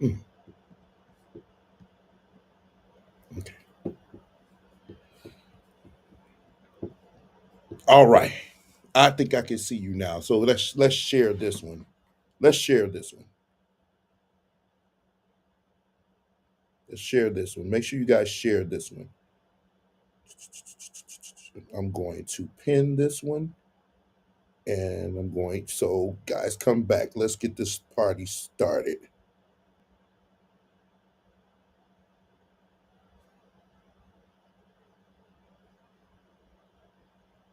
Mm, okay. All right. I think I can see you now. So let's share this one. Let's share this one. Let's share this one. Make sure you guys share this one. I'm going to pin this one and I'm going, so guys, come back. Let's get this party started.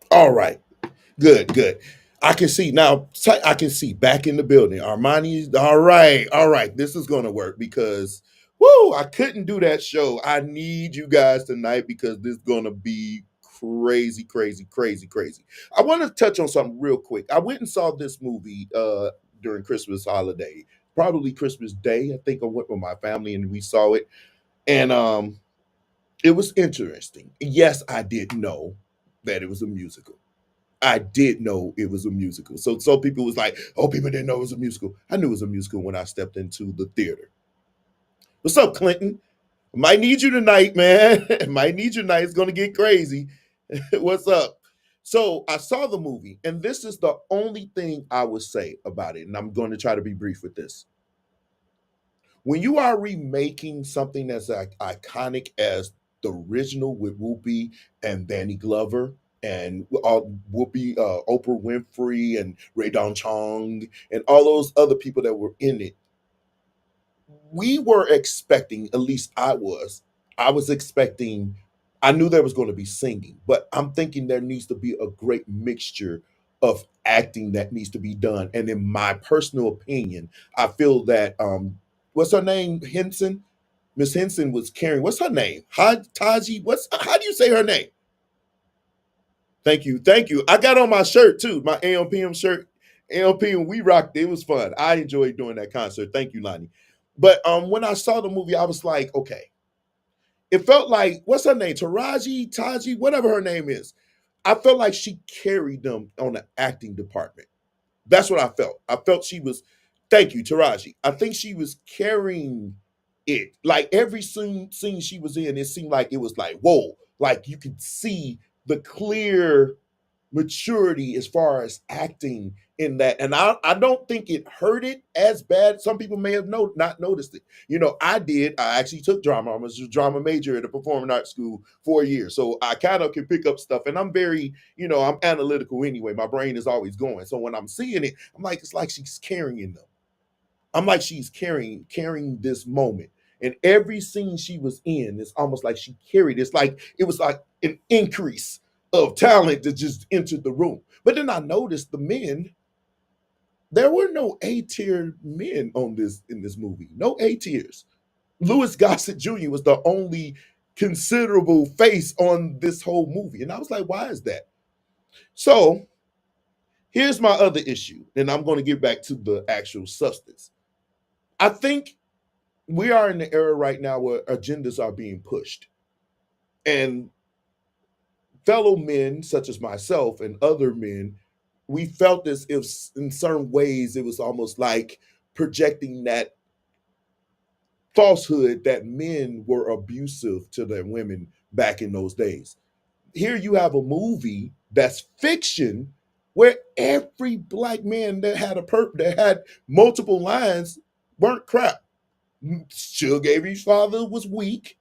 All right. Good, good. I can see now. I can see back in the building. Armani's all right. All right. This is going to work because, whoo! I couldn't do that show. I need you guys tonight because this is going to be crazy, crazy, crazy, crazy. I want to touch on something real quick. I went and saw this movie during Christmas holiday, probably Christmas Day. I think I went with my family and we saw it, and it was interesting. Yes, I did know that it was a musical. I did know it was a musical. So people was like, oh, people didn't know it was a musical. I knew it was a musical when I stepped into the theater. What's up, Clinton? Might need you tonight, man. Might need you tonight. It's gonna get crazy. What's up? So I saw the movie, and this is the only thing I would say about it. And I'm going to try to be brief with this. When you are remaking something that's like iconic as the original with Whoopi and Danny Glover and Whoopi, Oprah Winfrey and Ray Don Chong and all those other people that were in it, we were expecting, at least I was expecting, I knew there was going to be singing, but I'm thinking there needs to be a great mixture of acting that needs to be done. And in my personal opinion, I feel that what's her name? Henson? Miss Henson was carrying, what's her name? Taji, how do you say her name? Thank you. Thank you. I got on my shirt too, my AMPM shirt. AMPM, we rocked it. It was fun. I enjoyed doing that concert. Thank you, Lonnie. But when I saw the movie, I was like, okay. It felt like, what's her name? Taji, whatever her name is. I felt like she carried them on the acting department. That's what I felt. I felt she was, thank you, Taraji. I think she was carrying it. Like every scene she was in, it seemed like it was like, whoa, like you could see the clear maturity as far as acting in that. And I don't think it hurt it as bad. Some people may have not noticed it. You know, I did. I actually took drama. I was a drama major at a performing arts school for a year. So I kind of can pick up stuff. And I'm very, I'm analytical anyway. My brain is always going. So when I'm seeing it, I'm like, it's like she's carrying them. I'm like she's carrying this moment. And every scene she was in, it's almost like she carried. It's like it was like an increase of talent that just entered the room. But then I noticed the men. There were no A tier men on this in this movie. No A tiers. Louis Gossett Jr. was the only considerable face on this whole movie, and I was like, why is that? So here's my other issue, and I'm going to get back to the actual substance. I think we are in the era right now where agendas are being pushed. And fellow men, such as myself and other men, we felt as if in certain ways it was almost like projecting that falsehood that men were abusive to their women back in those days. Here you have a movie that's fiction where every black man that had that had multiple lines weren't crap. Suge Avery's father was weak.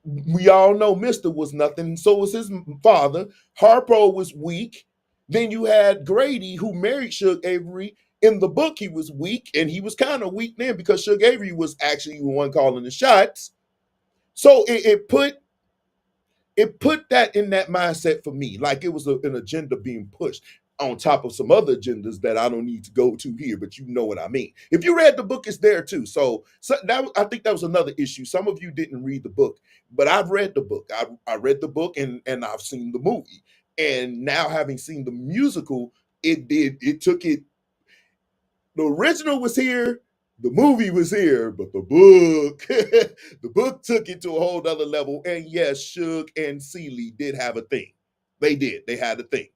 We all know Mister was nothing. So was his father. Harpo was weak. Then you had Grady, who married Suge Avery. In the book, he was weak, and he was kind of weak then because Suge Avery was actually the one calling the shots. So it put that in that mindset for me, like it was an agenda being pushed on top of some other agendas that I don't need to go to here, but you know what I mean. If you read the book, it's there too. So that I think that was another issue. Some of you didn't read the book, but I've read the book. I read the book and I've seen the movie. And now having seen the musical, it took it. The original was here, the movie was here, but the book, the book took it to a whole other level. And yes, Suge and Celie did have a thing. They did. They had a thing.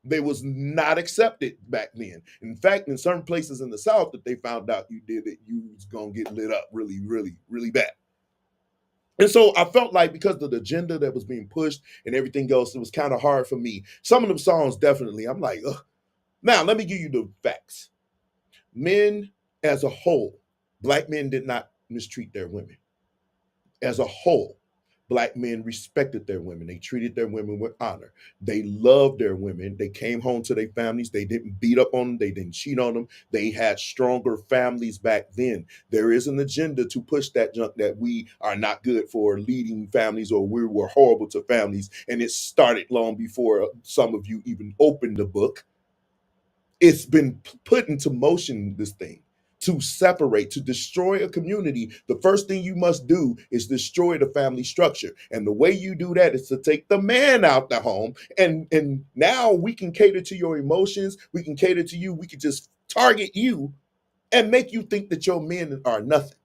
They was not accepted back then. In fact, in certain places in the South that they found out you did it, you was gonna get lit up really, really, really bad. And so I felt like because of the agenda that was being pushed and everything else, it was kind of hard for me. Some of them songs, definitely, I'm like, ugh. Now let me give you the facts. Men as a whole, black men did not mistreat their women. As a whole, black men respected their women. They treated their women with honor. They loved their women. They came home to their families. They didn't beat up on them. They didn't cheat on them. They had stronger families back then. There is an agenda to push that junk that we are not good for leading families or we were horrible to families. And it started long before some of you even opened the book. It's been put into motion, this thing, to separate, to destroy a community. The first thing you must do is destroy the family structure. And the way you do that is to take the man out the home. And now we can cater to your emotions. We can cater to you. We can just target you and make you think that your men are nothing.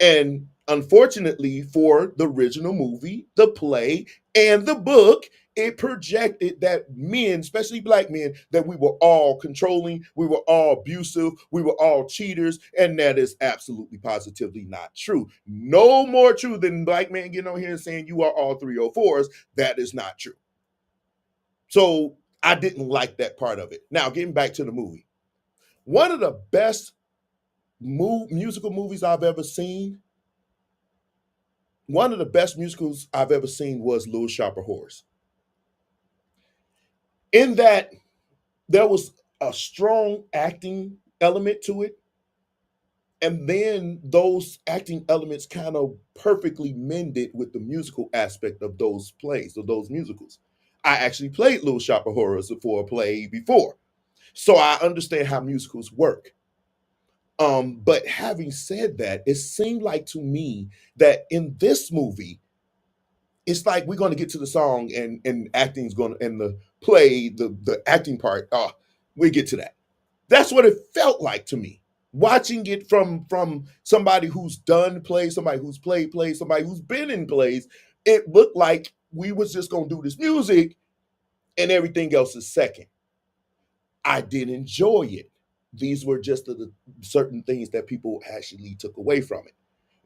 And unfortunately, for the original movie, the play, and the book, it projected that men, especially black men, that we were all controlling, we were all abusive, we were all cheaters, and that is absolutely positively not true. No more true than black men getting on here and saying you are all 304s. That is not true. So I didn't like that part of it. Now, getting back to the movie, one of the best musical movies I've ever seen. One of the best musicals I've ever seen was Little Shop of Horrors. In that, there was a strong acting element to it. And then those acting elements kind of perfectly mended with the musical aspect of those plays, of those musicals. I actually played Little Shop of Horrors for a play before. So I understand how musicals work. But having said that, it seemed like to me that in this movie, it's like we're going to get to the song and acting's going to, and the play, the acting part, we get to that. That's what it felt like to me. Watching it from somebody who's done plays, somebody who's played plays, somebody who's been in plays, it looked like we was just going to do this music and everything else is second. I did enjoy it. These were just the certain things that people actually took away from it.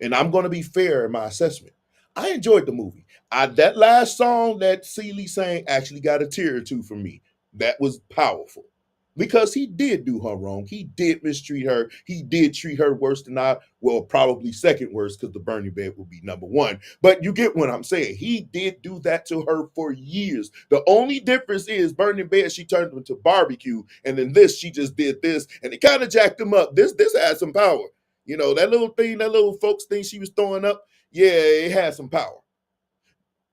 And I'm going to be fair in my assessment. I enjoyed the movie. That last song that Celie sang actually got a tear or two from me. That was powerful because he did do her wrong. He did mistreat her. He did treat her worse than I, well, probably second worst because the burning bed would be number one. But you get what I'm saying. He did do that to her for years. The only difference is burning bed, she turned him into barbecue. And then this, she just did this and it kind of jacked him up. This had some power. You know, that little thing, that little folks thing she was throwing up, yeah, it had some power.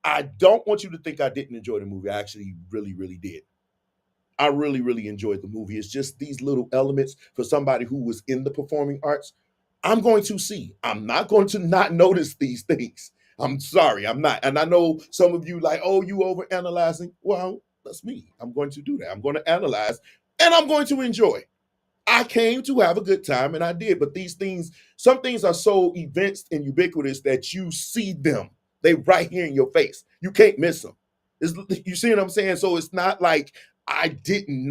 I don't want you to think I didn't enjoy the movie. I actually really, really did. I really, really enjoyed the movie. It's just these little elements for somebody who was in the performing arts. I'm going to see. I'm not going to not notice these things. I'm sorry, I'm not. And I know some of you like, oh, you over analyzing. Well, that's me. I'm going to do that. I'm going to analyze and I'm going to enjoy. I came to have a good time and I did. But these things, some things are so events and ubiquitous that you see them. They right here in your face. You can't miss them. You see what I'm saying? So it's not like I didn't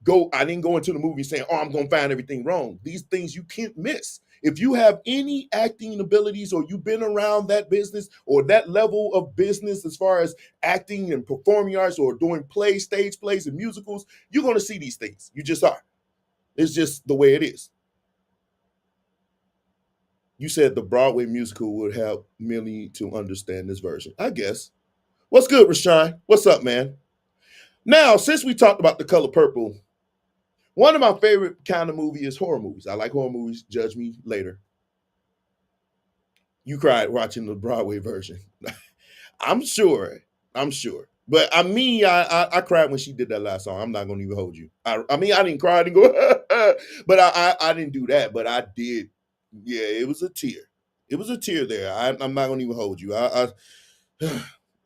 go into the movie saying, oh, I'm going to find everything wrong. These things you can't miss. If you have any acting abilities or you've been around that business or that level of business as far as acting and performing arts or doing plays, stage plays and musicals, you're going to see these things. You just are. It's just the way it is. You said the Broadway musical would help Millie to understand this version. I guess. What's good, Rashawn? What's up, man? Now, since we talked about The Color Purple, one of my favorite kind of movie is horror movies. I like horror movies. Judge me later. You cried watching the Broadway version. I'm sure. I'm sure. But I cried when she did that last song. I'm not gonna even hold you. I mean, I didn't cry. I didn't go, but I didn't do that. But I did. Yeah, it was a tear. It was a tear there. I'm not gonna even hold you.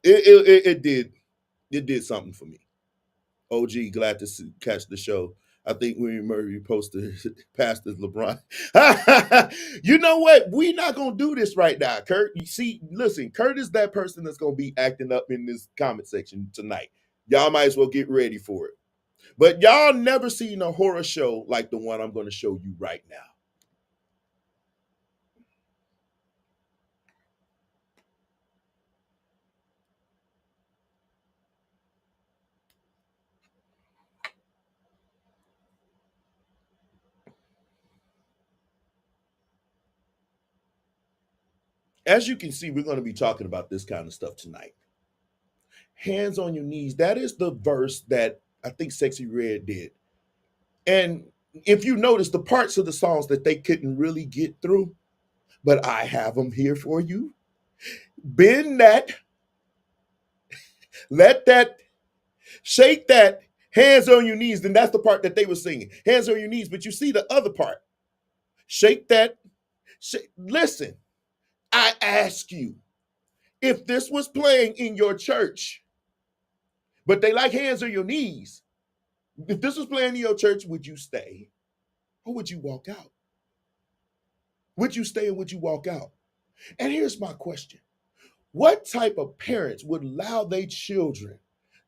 It did something for me. OG, glad to catch the show. I think William Murray posted past this LeBron. You know what? We're not gonna do this right now, Kurt. You see, listen, Kurt is that person that's gonna be acting up in this comment section tonight. Y'all might as well get ready for it. But y'all never seen a horror show like the one I'm going to show you right now. As you can see, we're going to be talking about this kind of stuff tonight. Hands on your knees. That is the verse that I think Sexy Red did. And if you notice, the parts of the songs that they couldn't really get through, but I have them here for you. Bend that, let that, shake that, hands on your knees. Then that's the part that they were singing. Hands on your knees. But you see the other part. Shake that. Listen, I ask you, if this was playing in your church, but they like hands on your knees, if this was playing in your church, would you stay or would you walk out? Would you stay or would you walk out? And here's my question. What type of parents would allow their children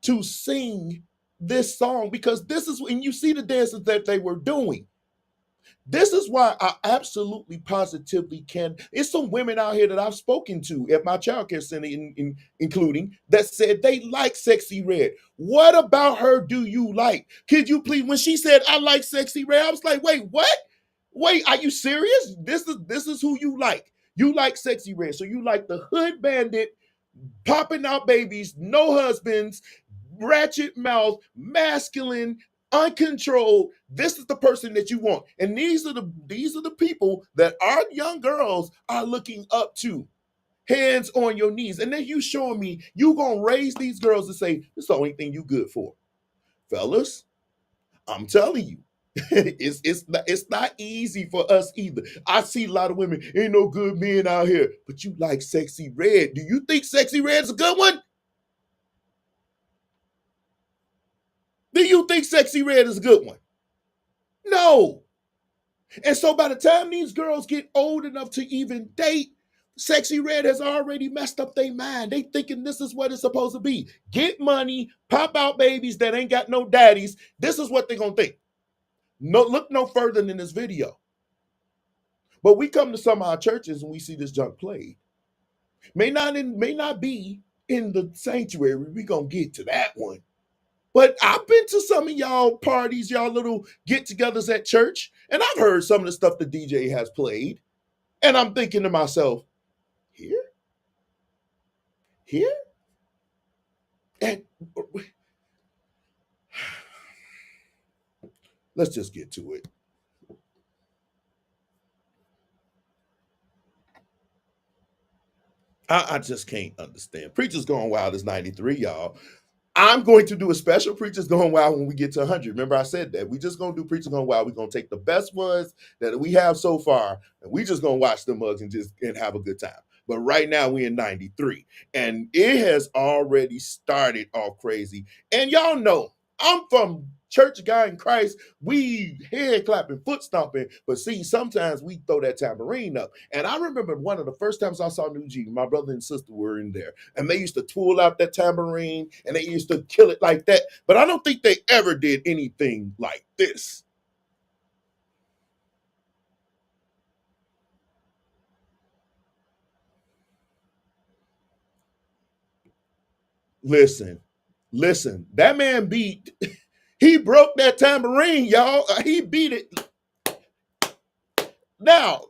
to sing this song? Because this is when you see the dances that they were doing. This is why I absolutely positively can. It's some women out here that I've spoken to at my childcare center, including that said they like Sexy Red. What about her do you like? Could you please? When she said I like Sexy Red, I was like, wait, what? Wait, are you serious? This is who you like. You like Sexy Red, so you like the hood bandit, popping out babies, no husbands, ratchet mouth, masculine, uncontrolled. This is the person that you want. And these are the people that our young girls are looking up to. Hands on your knees. And then you showing me you gonna raise these girls and say, this is the only thing you good for. Fellas, I'm telling you. It's not easy for us either. I see a lot of women, ain't no good men out here, but you like Sexy Red. Do you think Sexy Red's a good one? Do you think Sexy Red is a good one? No. And so by the time these girls get old enough to even date, Sexy Red has already messed up their mind. They thinking this is what it's supposed to be. Get money, pop out babies that ain't got no daddies. This is what they're gonna think. No, look no further than this video. But we come to some of our churches and we see this junk played. May not be in the sanctuary. We gonna get to that one. But I've been to some of y'all parties, y'all little get-togethers at church, and I've heard some of the stuff the DJ has played. And I'm thinking to myself, here? Here? And let's just get to it. I just can't understand. Preachers Going Wild is 93, y'all. I'm going to do a special Preachers Going Wild when we get to 100. Remember, I said that. We just going to do Preachers Going Wild. We're going to take the best ones that we have so far, and we just going to watch the mugs and have a good time. But right now, we're in 93, and it has already started all crazy. And y'all know, I'm from church guy in Christ. We head clapping, foot stomping, but see, sometimes we throw that tambourine up. And I remember one of the first times I saw New G, my brother and sister were in there, and they used to twirl out that tambourine, and they used to kill it like that. But I don't think they ever did anything like this. Listen, that man he broke that tambourine, y'all. He beat it. Now,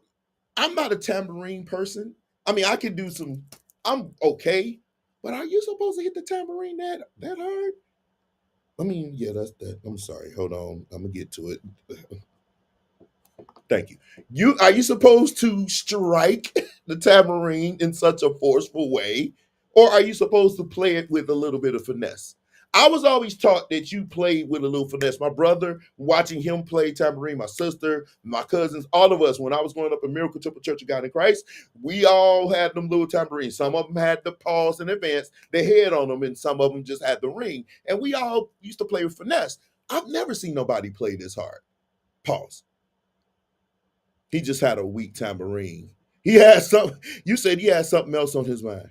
I'm not a tambourine person. I mean, I can do some, I'm okay, but are you supposed to hit the tambourine that hard? I mean, yeah, that's that. I'm sorry. Hold on. I'm gonna get to it. Thank you. Are you supposed to strike the tambourine in such a forceful way, or are you supposed to play it with a little bit of finesse? I was always taught that you played with a little finesse. My brother, watching him play tambourine, my sister, my cousins, all of us, when I was growing up in Miracle Temple Church of God in Christ, we all had them little tambourines. Some of them had the pause in advance, the head on them, and some of them just had the ring. And we all used to play with finesse. I've never seen nobody play this hard. Pause. He just had a weak tambourine. He had something. You said he had something else on his mind.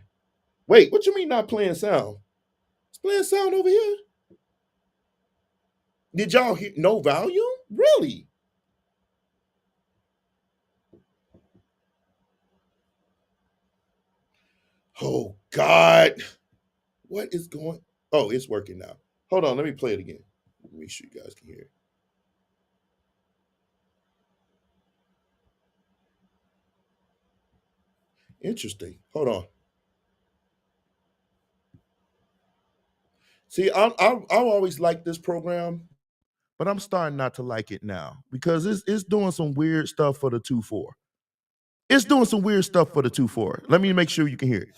Wait, what you mean not playing sound? It's playing sound over here. Did y'all hear no volume? Really? Oh God. What is going? Oh, it's working now. Hold on, let me play it again. Make sure you guys can hear it. Interesting. Hold on. See, I always like this program, but I'm starting not to like it now because it's doing some weird stuff for the 2-4. It's doing some weird stuff for the 2-4. Let me make sure you can hear it.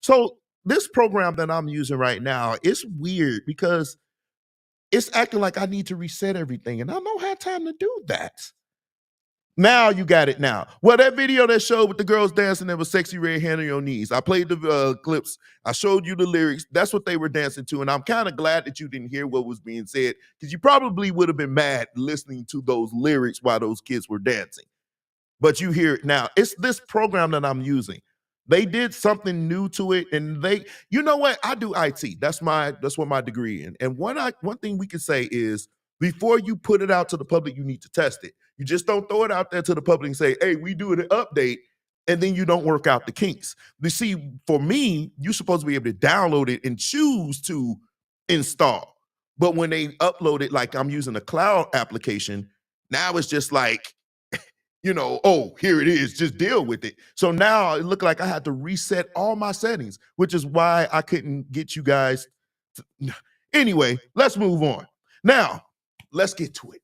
So this program that I'm using right now, it's weird because it's acting like I need to reset everything, and I don't have time to do that. Now you got it now. Well, that video that showed with the girls dancing that was sexy red hand on your knees. I played the clips. I showed you the lyrics. That's what they were dancing to. And I'm kind of glad that you didn't hear what was being said because you probably would have been mad listening to those lyrics while those kids were dancing. But you hear it now. It's this program that I'm using. They did something new to it, and you know what? I do IT. That's what my degree in. And one thing we can say is before you put it out to the public, you need to test it. You just don't throw it out there to the public and say, "Hey, we do an update," and then you don't work out the kinks. You see, for me, you're supposed to be able to download it and choose to install. But when they upload it, like I'm using a cloud application, now it's just like oh, here it is, just deal with it. So now it looked like I had to reset all my settings, which is why I couldn't get you guys. Anyway, let's move on. Now, let's get to it.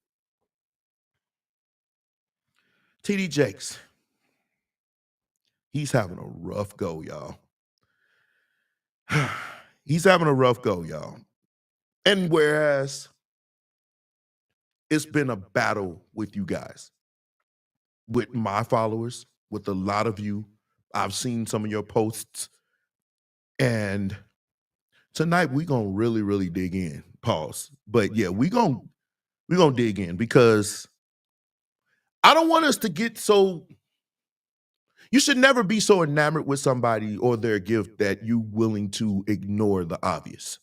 TD Jakes, he's having a rough go, y'all. He's having a rough go, y'all. And whereas it's been a battle with you guys, with my followers, with a lot of you, I've seen some of your posts, and tonight we're gonna really, really dig in. Pause. But yeah, we're gonna dig in because I don't want us to get so you should never be so enamored with somebody or their gift that you willing to ignore the obvious.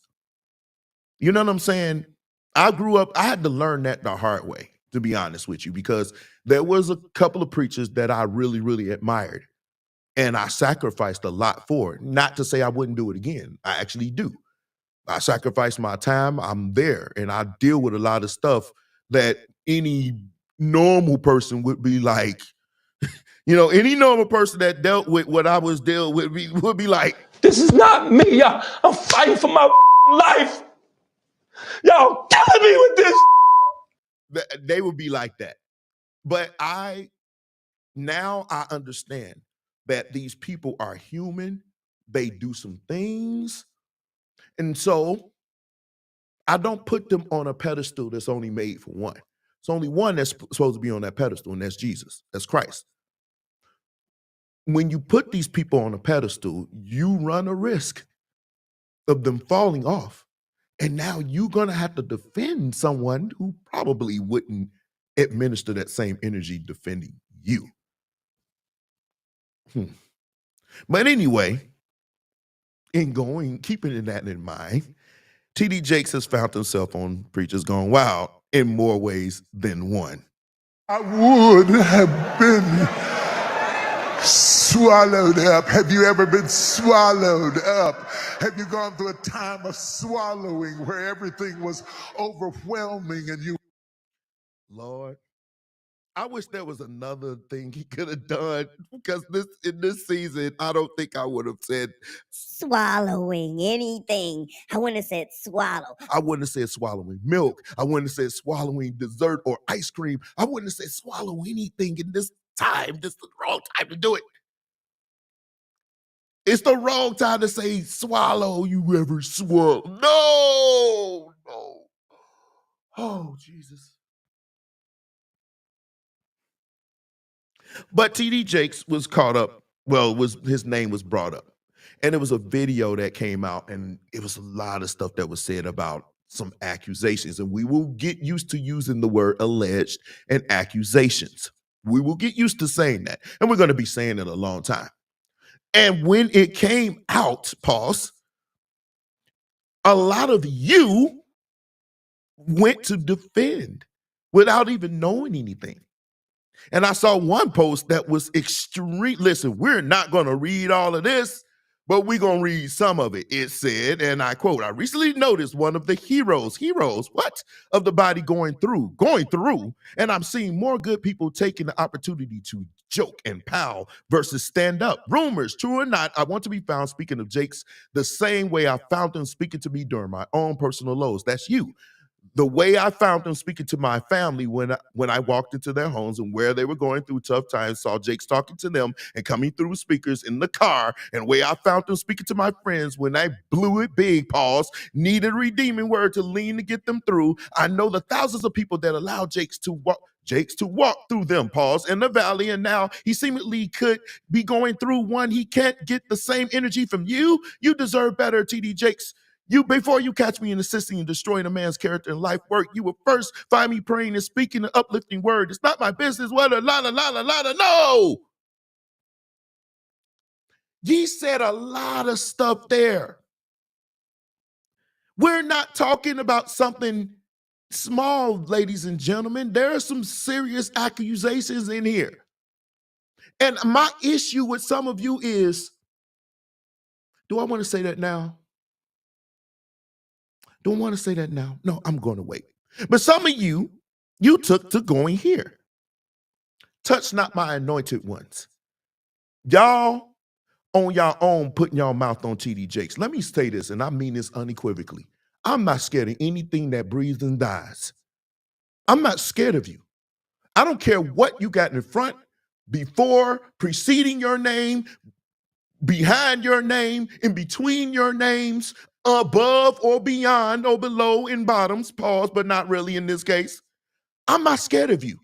You know what I'm saying? I grew up, I had to learn that the hard way, to be honest with you, because there was a couple of preachers that I really, really admired. And I sacrificed a lot for it. Not to say I wouldn't do it again. I actually do. I sacrifice my time. I'm there, and I deal with a lot of stuff that any normal person would be like. Any normal person that dealt with what I was dealing with would be like, "This is not me, y'all. I'm fighting for my life. Y'all killing me with this." They would be like that. But now I understand that these people are human. They do some things, and so I don't put them on a pedestal that's only made for one. It's only one that's supposed to be on that pedestal, and that's Jesus. That's Christ. When you put these people on a pedestal, you run a risk of them falling off. And now you're going to have to defend someone who probably wouldn't administer that same energy defending you. But anyway, keeping that in mind, TD Jakes has found himself on Preachers Gone Wild in more ways than one. I would have been swallowed up. Have you ever been swallowed up? Have you gone through a time of swallowing where everything was overwhelming and you... Lord, I wish there was another thing he could have done because in this season, I don't think I would have said swallowing anything. I wouldn't have said swallow. I wouldn't have said swallowing milk. I wouldn't have said swallowing dessert or ice cream. I wouldn't have said swallow anything in this time. This is the wrong time to do it. It's the wrong time to say swallow. You ever swallow? No. Oh, Jesus. But TD Jakes was caught up. Well, his name was brought up. And it was a video that came out, and it was a lot of stuff that was said about some accusations. And we will get used to using the word alleged and accusations. We will get used to saying that. And we're going to be saying it a long time. And when it came out, pause, a lot of you went to defend without even knowing anything. And I saw one post that was extreme. Listen, we're not going to read all of this, but we're going to read some of it. It said, and I quote, I recently noticed one of the heroes, what? Of the body going through, and I'm seeing more good people taking the opportunity to joke and pal versus stand up. Rumors, true or not, I want to be found speaking of Jakes the same way I found them speaking to me during my own personal lows. That's you. The way I found them speaking to my family when I walked into their homes and where they were going through tough times, saw Jake's talking to them and coming through speakers in the car, and way I found them speaking to my friends when I blew it big, pause, needed a redeeming word to lean to get them through. I know the thousands of people that allowed Jake's to walk through them, pause, in the valley, and now he seemingly could be going through one. He can't get the same energy from you. You deserve better, TD Jakes. Before you catch me in assisting and destroying a man's character and life work, you will first find me praying and speaking an uplifting word. It's not my business whether no. Ye said a lot of stuff there. We're not talking about something small, ladies and gentlemen. There are some serious accusations in here. And my issue with some of you is, do I want to say that now? Don't want to say that now. No, I'm going to wait. But some of you took to going here. Touch not my anointed ones. Y'all on y'all own putting y'all mouth on TD Jakes. Let me say this, and I mean this unequivocally. I'm not scared of anything that breathes and dies. I'm not scared of you. I don't care what you got in front, before, preceding your name, behind your name, in between your names, above or beyond or below in bottoms, pause, but not really in this case. I'm not scared of you.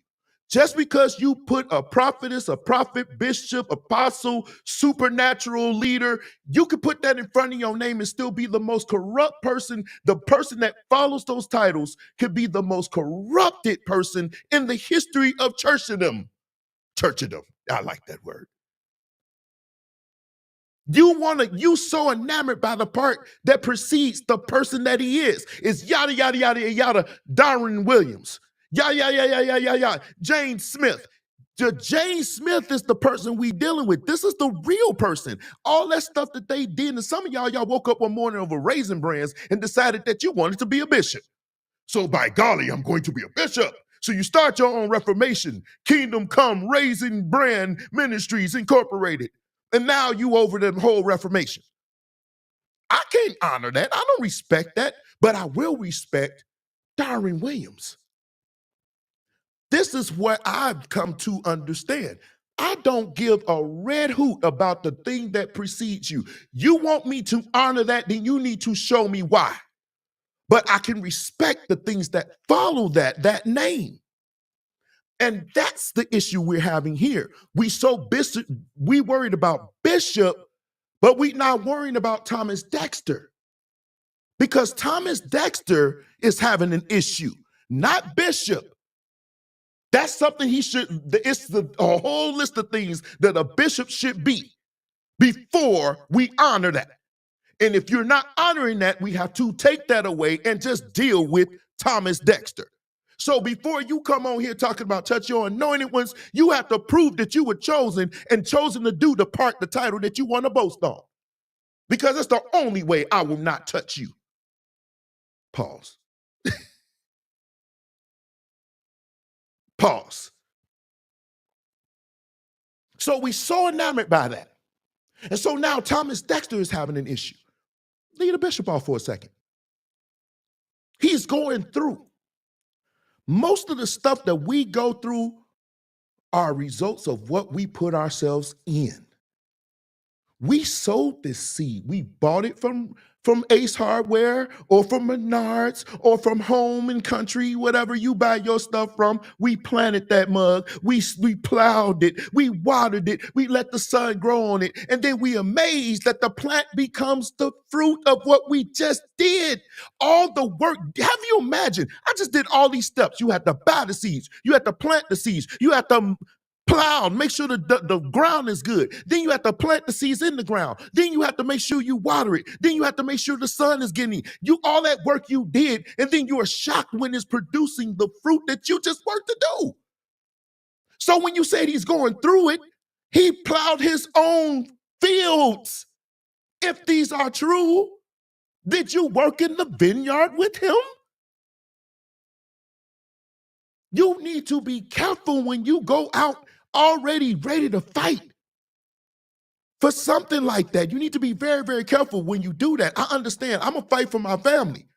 Just because you put a prophetess, a prophet, bishop, apostle, supernatural leader, you could put that in front of your name and still be the most corrupt person. The person that follows those titles could be the most corrupted person in the history of churchdom. Churchdom. I like that word. You so enamored by the part that precedes the person that he is. It's yada, yada, yada, yada, Darren Williams. Yada, James Smith. James Smith is the person we dealing with. This is the real person. All that stuff that they did, and some of y'all woke up one morning over Raisin Brands and decided that you wanted to be a bishop. So by golly, I'm going to be a bishop. So you start your own Reformation, Kingdom Come, Raisin Brand Ministries Incorporated. And now you over the whole Reformation. I can't honor that. I don't respect that, but I will respect Darren Williams. This is what I've come to understand. I don't give a red hoot about the thing that precedes you. You want me to honor that, then you need to show me why. But I can respect the things that follow that name. And that's the issue we're having here. We worried about Bishop, but we not worrying about Thomas Dexter. Because Thomas Dexter is having an issue, not Bishop. That's something it's a whole list of things that a bishop should be before we honor that. And if you're not honoring that, we have to take that away and just deal with Thomas Dexter. So before you come on here talking about touch your anointed ones, you have to prove that you were chosen and chosen to do the title that you want to boast on. Because it's the only way I will not touch you. Pause. Pause. So we so enamored by that. And so now Thomas Dexter is having an issue. Leave the bishop off for a second. He's going through. Most of the stuff that we go through are results of what we put ourselves in. We sowed this seed. We bought it from Ace Hardware or from Menards or from Home and Country, whatever you buy your stuff from. We planted that mug. We plowed it. We watered it. We let the sun grow on it. And then we amazed that the plant becomes the fruit of what we just did. All the work. Have you imagined? I just did all these steps. You had to buy the seeds. You had to plant the seeds. You had to plowed, make sure the ground is good. Then you have to plant the seeds in the ground. Then you have to make sure you water it. Then you have to make sure the sun is getting it. You all that work you did, and then you are shocked when it's producing the fruit that you just worked to do. So when you said he's going through it, he plowed his own fields. If these are true, did you work in the vineyard with him? You need to be careful when you go out already ready to fight for something like that. You need to be very, very careful when you do that. I understand. I'm going to fight for my family.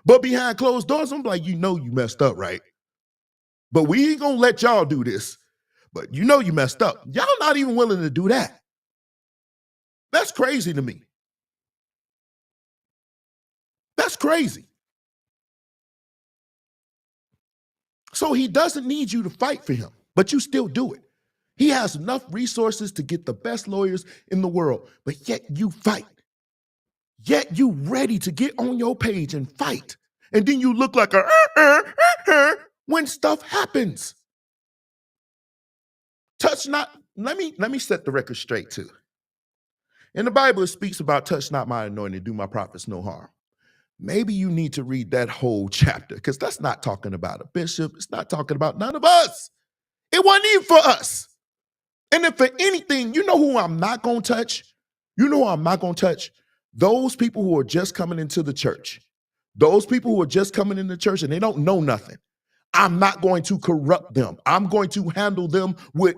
But behind closed doors, I'm like, you know you messed up, right? But we ain't going to let y'all do this. But you know you messed up. Y'all not even willing to do that. That's crazy to me. That's crazy. So he doesn't need you to fight for him, but you still do it. He has enough resources to get the best lawyers in the world, but yet you fight. Yet you ready to get on your page and fight. And then you look like a when stuff happens. Touch not, let me set the record straight too. In the Bible, it speaks about touch not my anointed, do my prophets no harm. Maybe you need to read that whole chapter, because that's not talking about a bishop. It's not talking about none of us. It wasn't even for us. And if for anything, you know who I'm not going to touch? You know who I'm not going to touch? Those people who are just coming into the church. Those people who are just coming into the church and they don't know nothing. I'm not going to corrupt them. I'm going to handle them with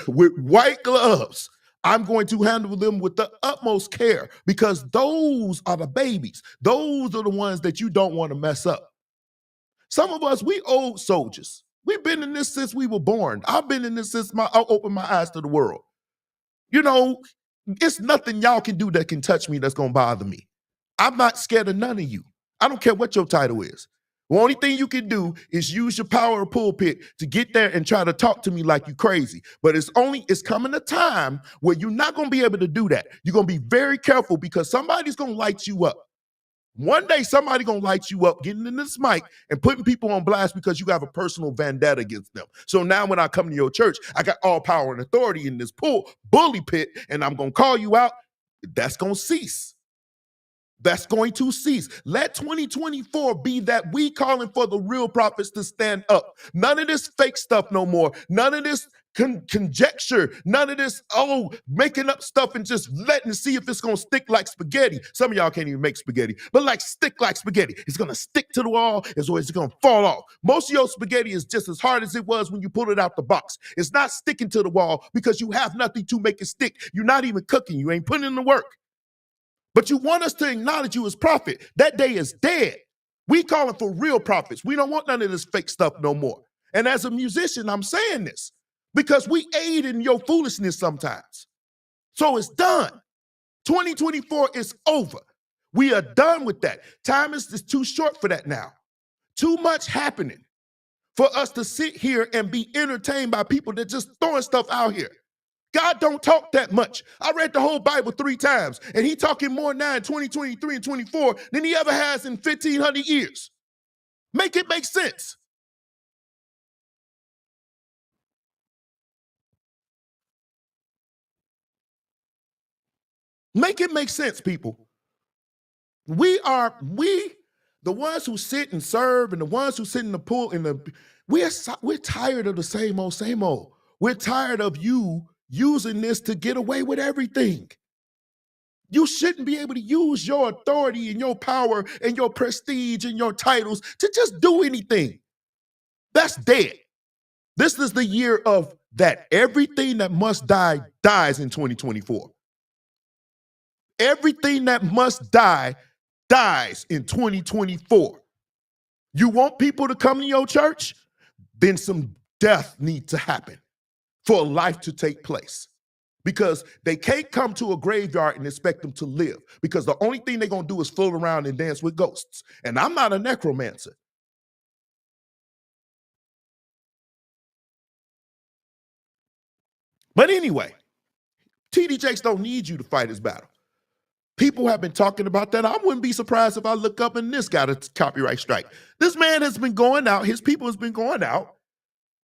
with white gloves. I'm going to handle them with the utmost care, because those are the babies. Those are the ones that you don't want to mess up. Some of us, we old soldiers. We've been in this since we were born. I've been in this since I opened my eyes to the world. You know, it's nothing y'all can do that can touch me that's going to bother me. I'm not scared of none of you. I don't care what your title is. The only thing you can do is use your power of pulpit to get there and try to talk to me like you crazy. But it's coming a time where you're not going to be able to do that. You're going to be very careful, because somebody's going to light you up. One day, somebody's going to light you up, getting in this mic and putting people on blast because you have a personal vendetta against them. So now when I come to your church, I got all power and authority in this bully pit, and I'm going to call you out. That's going to cease. That's going to cease. Let 2024 be that we calling for the real prophets to stand up. None of this fake stuff no more. None of this conjecture. None of this, making up stuff and just letting see if it's going to stick like spaghetti. Some of y'all can't even make spaghetti, but stick like spaghetti. It's going to stick to the wall, or it's going to fall off. Most of your spaghetti is just as hard as it was when you pulled it out the box. It's not sticking to the wall because you have nothing to make it stick. You're not even cooking. You ain't putting in the work. But you want us to acknowledge you as prophet. That day is dead. We calling for real prophets. We don't want none of this fake stuff no more. And as a musician, I'm saying this because we aid in your foolishness sometimes. So it's done. 2024 is over. We are done with that. Time is too short for that now. Too much happening for us to sit here and be entertained by people that just throwing stuff out here. God don't talk that much. I read the whole Bible 3 times, and he talking more now in 2023 and 24 than he ever has in 1,500 years. Make it make sense. Make it make sense, people. We, the ones who sit and serve, and the ones who sit in the pool, we're tired of the same old, same old. We're tired of you using this to get away with everything. You shouldn't be able to use your authority and your power and your prestige and your titles to just do anything. That's dead. This is the year of that. Everything that must die dies in 2024. Everything that must die dies in 2024. You want people to come to your church? Then some death needs to happen for life to take place, because they can't come to a graveyard and expect them to live, because the only thing they're going to do is fool around and dance with ghosts. And I'm not a necromancer. But anyway, TD Jakes don't need you to fight his battle. People have been talking about that. I wouldn't be surprised if I look up and this got a copyright strike. This man has been going out. His people has been going out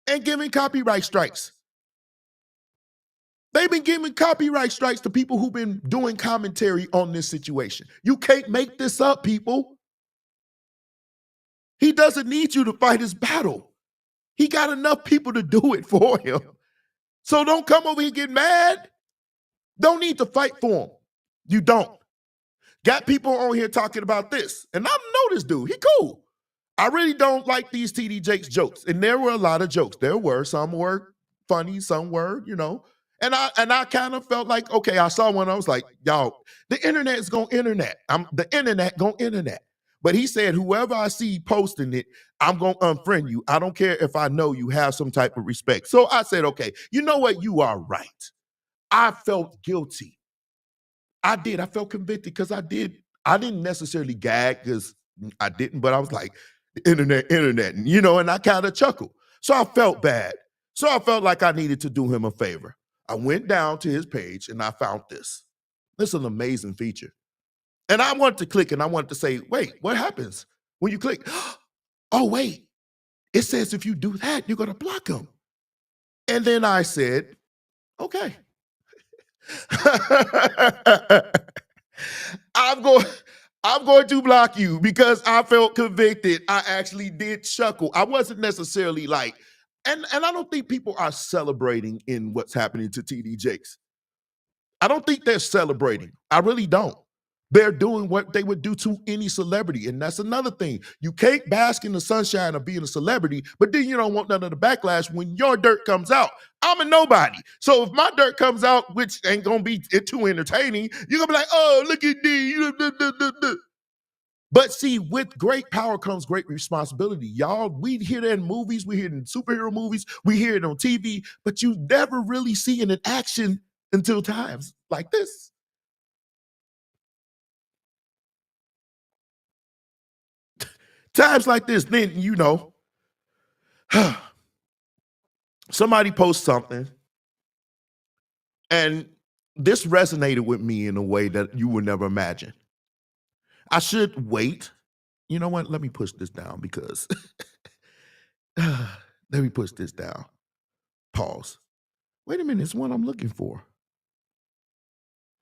and giving copyright strikes. They've been giving copyright strikes to people who've been doing commentary on this situation. You can't make this up, people. He doesn't need you to fight his battle. He got enough people to do it for him. So don't come over here get mad. Don't need to fight for him. You don't. Got people on here talking about this. And I know this dude. He cool. I really don't like these TD Jakes jokes. And there were a lot of jokes. There were. Some were funny, some were, And I kind of felt like, okay, I saw one. I was like, y'all, the internet is going to internet. The internet going to internet. But he said, whoever I see posting it, I'm going to unfriend you. I don't care if I know you have some type of respect. So I said, okay, you know what? You are right. I felt guilty. I did. I felt convicted because I didn't necessarily gag because I didn't, but I was like, internet, and I kind of chuckled. So I felt bad. So I felt like I needed to do him a favor. I went down to his page and I found this. This is an amazing feature. And I wanted to click and I wanted to say, wait, what happens when you click? Oh, wait, it says if you do that, you're going to block him. And then I said, okay. I'm going to block you because I felt convicted. I actually did chuckle. I wasn't necessarily like, and I don't think people are celebrating in what's happening to TD Jakes. I don't think they're celebrating. I really don't. They're doing what they would do to any celebrity. And that's another thing. You can't bask in the sunshine of being a celebrity, but then you don't want none of the backlash when your dirt comes out. I'm a nobody. So if my dirt comes out, which ain't going to be too entertaining, you're going to be like, oh, look at me. But see, with great power comes great responsibility. Y'all, we hear that in movies, we hear it in superhero movies, we hear it on TV, but you never really see it in action until times like this. Times like this, then, somebody posts something, and this resonated with me in a way that you would never imagine. I should wait. You know what? Let me push this down because let me push this down. Pause. Wait a minute, it's one I'm looking for.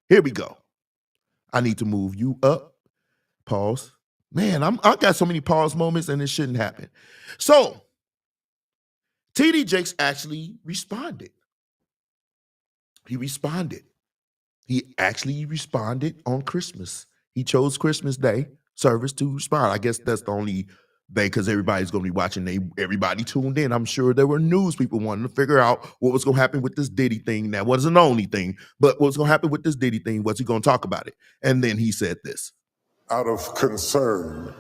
Here we go. I need to move you up. Pause. Man, I got so many pause moments and it shouldn't happen. So, TD Jakes actually responded. He responded. He actually responded on Christmas. He chose Christmas Day service to respond. I guess that's the only thing because everybody's going to be watching. Everybody tuned in. I'm sure there were news people wanting to figure out what was going to happen with this Diddy thing. That wasn't the only thing, but what was going to happen with this Diddy thing? What's he going to talk about it? And then he said this. Out of concern,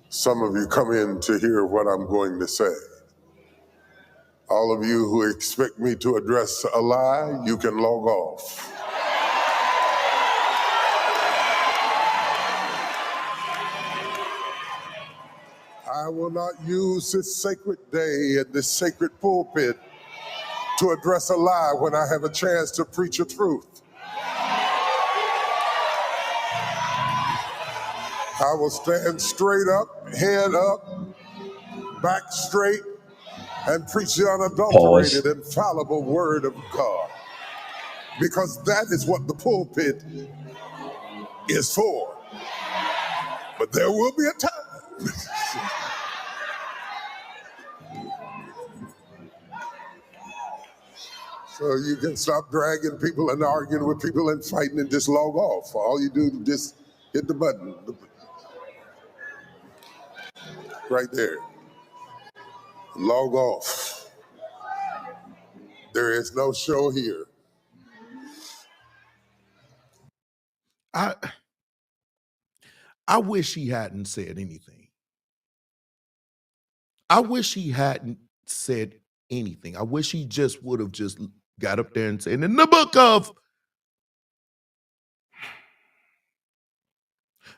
some of you come in to hear what I'm going to say. All of you who expect me to address a lie, you can log off. I will not use this sacred day and this sacred pulpit to address a lie when I have a chance to preach a truth. I will stand straight up, head up, back straight, and preach the unadulterated, infallible word of God. Because that is what the pulpit is for. But there will be a time. So you can stop dragging people and arguing with people and fighting and just log off. All you do is just hit the button. Right there. Log off. There is no show here. I wish he hadn't said anything. I wish he hadn't said anything. I wish he just would have just got up there and said, in the book of.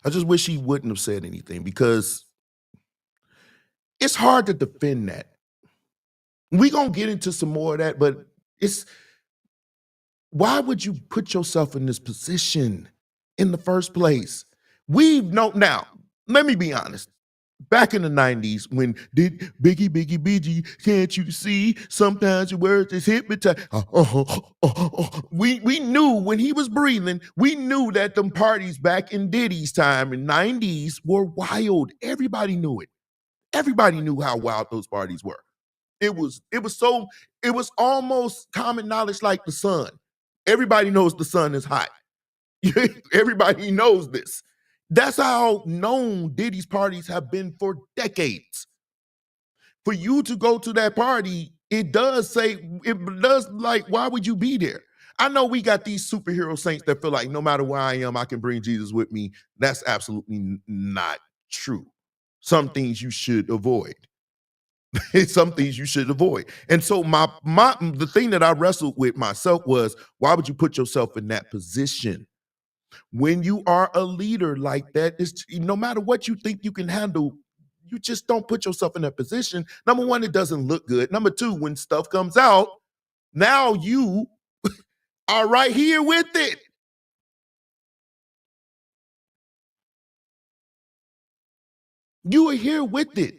I just wish he wouldn't have said anything because it's hard to defend that. We're going to get into some more of that, but why would you put yourself in this position in the first place? Now, let me be honest. back in the 90s, when did Biggie, Biggie, can't you see? Sometimes your words is hypnotized. We knew when he was breathing, we knew that them parties back in Diddy's time in 90s were wild. Everybody knew it. Everybody knew how wild those parties were. It was almost common knowledge like the sun. Everybody knows the sun is hot. Everybody knows this. That's how known Diddy's parties have been for decades. For you to go to that party, it does like, why would you be there? I know we got these superhero saints that feel like no matter where I am, I can bring Jesus with me. That's absolutely not true. Some things you should avoid. Some things you should avoid. And so the thing that I wrestled with myself was, why would you put yourself in that position? When you are a leader like that, it's no matter what you think you can handle, you just don't put yourself in that position. Number one, it doesn't look good. Number two, when stuff comes out, now you are right here with it. You are here with it.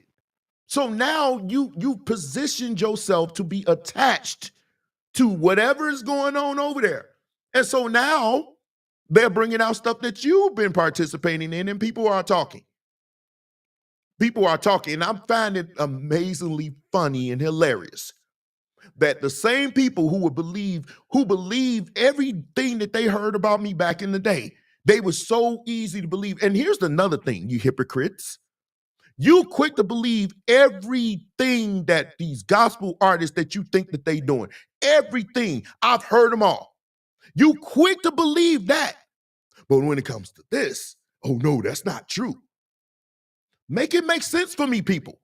So now you positioned yourself to be attached to whatever is going on over there. And so now they're bringing out stuff that you've been participating in, and people are talking. People are talking, and I find it amazingly funny and hilarious that the same people who believe everything that they heard about me back in the day, they were so easy to believe. And here's another thing, you hypocrites. You quick to believe everything that these gospel artists that you think that they doing. Everything. I've heard them all. You quick to believe that. But when it comes to this, oh no, that's not true. Make it make sense for me, people.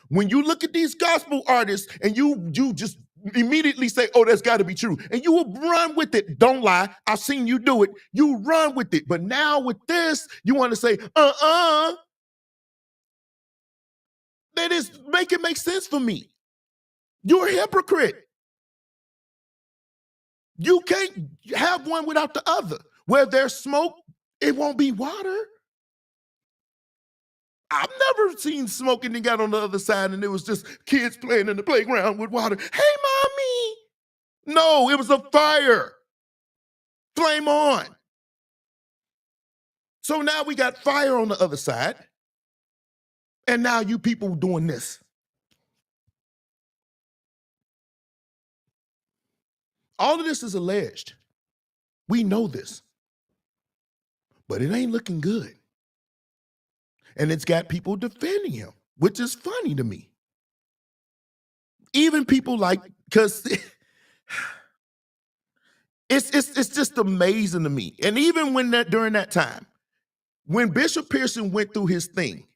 When you look at these gospel artists and you just immediately say, oh, that's got to be true. And you will run with it. Don't lie. I've seen you do it. You run with it. But now with this, you want to say, that is, make it make sense for me. You're a hypocrite. You can't have one without the other. Where there's smoke, it won't be water. I've never seen smoke and then got on the other side and it was just kids playing in the playground with water. Hey, mommy. No, it was a fire. Flame on. So now we got fire on the other side. And now you people doing this. All of this is alleged. We know this. But it ain't looking good. And it's got people defending him, which is funny to me. Even people like, because it's just amazing to me. And even during that time, when Bishop Pearson went through his thing,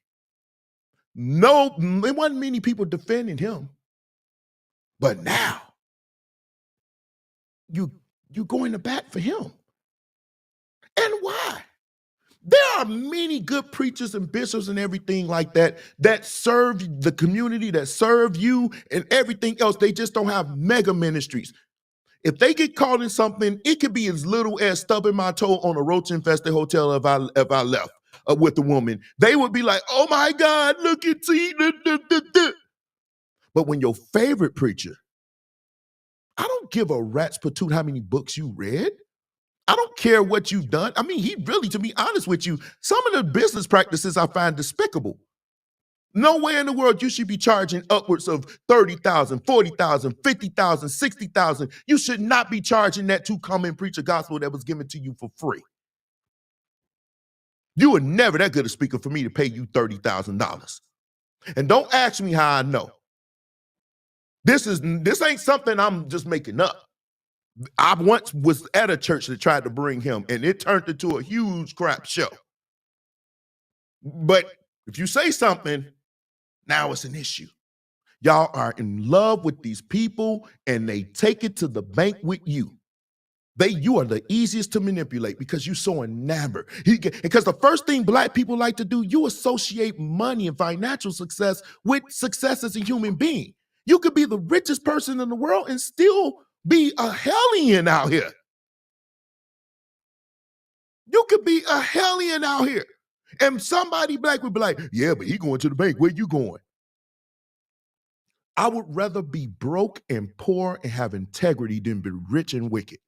no, there wasn't many people defending him. But now, you going to bat for him. And why? There are many good preachers and bishops and everything like that serve the community, that serve you and everything else. They just don't have mega ministries. If they get caught in something, it could be as little as stubbing my toe on a roach-infested hotel if I left with a woman. They would be like, oh my God, look at see. But when your favorite preacher, I don't give a rat's patoot how many books you read. I don't care what you've done. I mean, he really, to be honest with you, some of the business practices I find despicable. Nowhere in the world you should be charging upwards of $30,000, $40,000, $50,000, $60,000. You should not be charging that to come and preach a gospel that was given to you for free. You were never that good a speaker for me to pay you $30,000. And don't ask me how I know. This ain't something I'm just making up. I once was at a church that tried to bring him, and it turned into a huge crap show. But if you say something, now it's an issue. Y'all are in love with these people, and they take it to the bank with you. You are the easiest to manipulate because you're so enamored. Because the first thing Black people like to do, you associate money and financial success with success as a human being. You could be the richest person in the world and still be a hellion out here. You could be a hellion out here. And somebody black would be like, yeah, but he going to the bank. Where you going? I would rather be broke and poor and have integrity than be rich and wicked.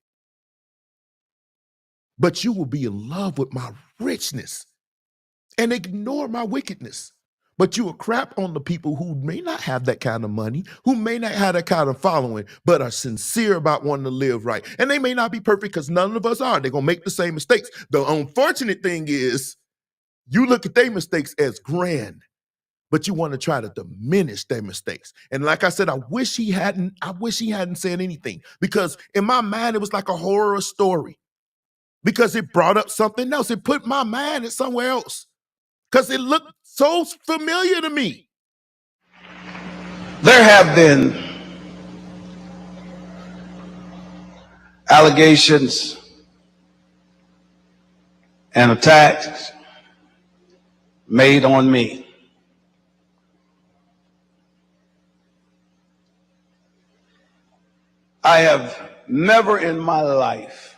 But you will be in love with my richness and ignore my wickedness. But you will crap on the people who may not have that kind of money, who may not have that kind of following, but are sincere about wanting to live right. And they may not be perfect because none of us are. They're going to make the same mistakes. The unfortunate thing is you look at their mistakes as grand, but you want to try to diminish their mistakes. And like I said, I wish he hadn't said anything, because in my mind, it was like a horror story, because it brought up something else. It put my mind in somewhere else because it looked so familiar to me. There have been allegations and attacks made on me. I have never in my life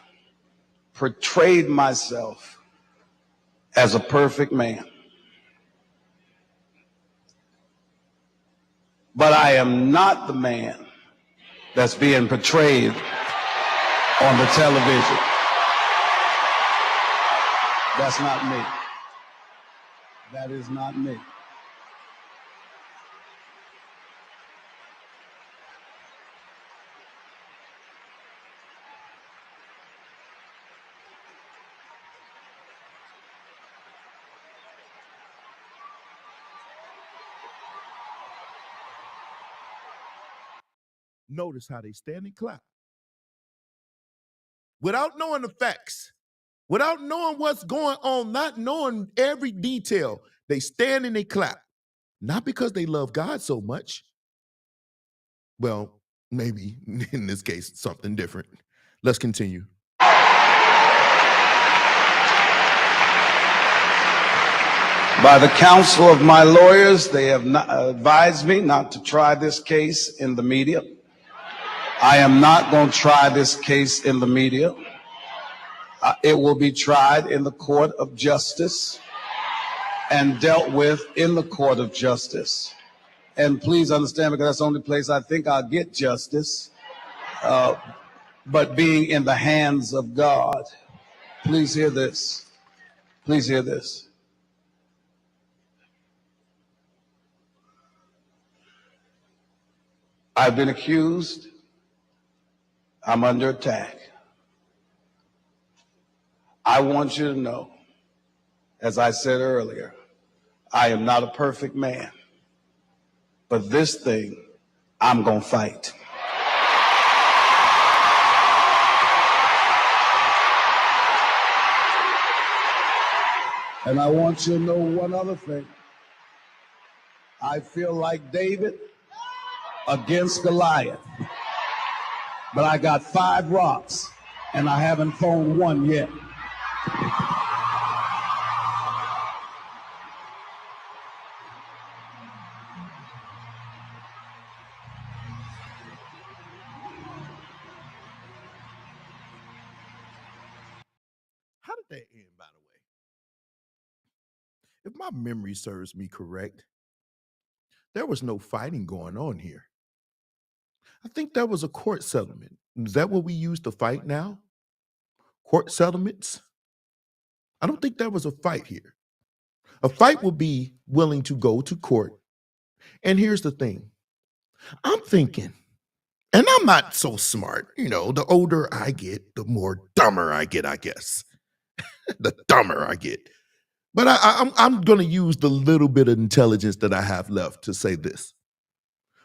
portrayed myself as a perfect man. But I am not the man that's being portrayed on the television. That's not me. That is not me. Notice how they stand and clap without knowing the facts, without knowing what's going on, not knowing every detail. They stand and they clap, not because they love God so much. Well, maybe in this case, something different. Let's continue. By the counsel of my lawyers, they have not advised me not to try this case in the media. I am not going to try this case in the media. It will be tried in the court of justice and dealt with in the court of justice. And please understand, because that's the only place I think I'll get justice, but being in the hands of God. Please hear this. Please hear this. I've been accused. I'm under attack. I want you to know, as I said earlier, I am not a perfect man, but this thing I'm going to fight. And I want you to know one other thing. I feel like David against Goliath, but I got 5 rocks and I haven't thrown one yet. How did that end, by the way? If my memory serves me correct, there was no fighting going on here. I think that was a court settlement. Is that what we use to fight now? Court settlements? I don't think there was a fight here. A fight would be willing to go to court. And here's the thing. I'm thinking, and I'm not so smart, the older I get, the more dumber I get, I guess. The dumber I get. But I'm going to use the little bit of intelligence that I have left to say this.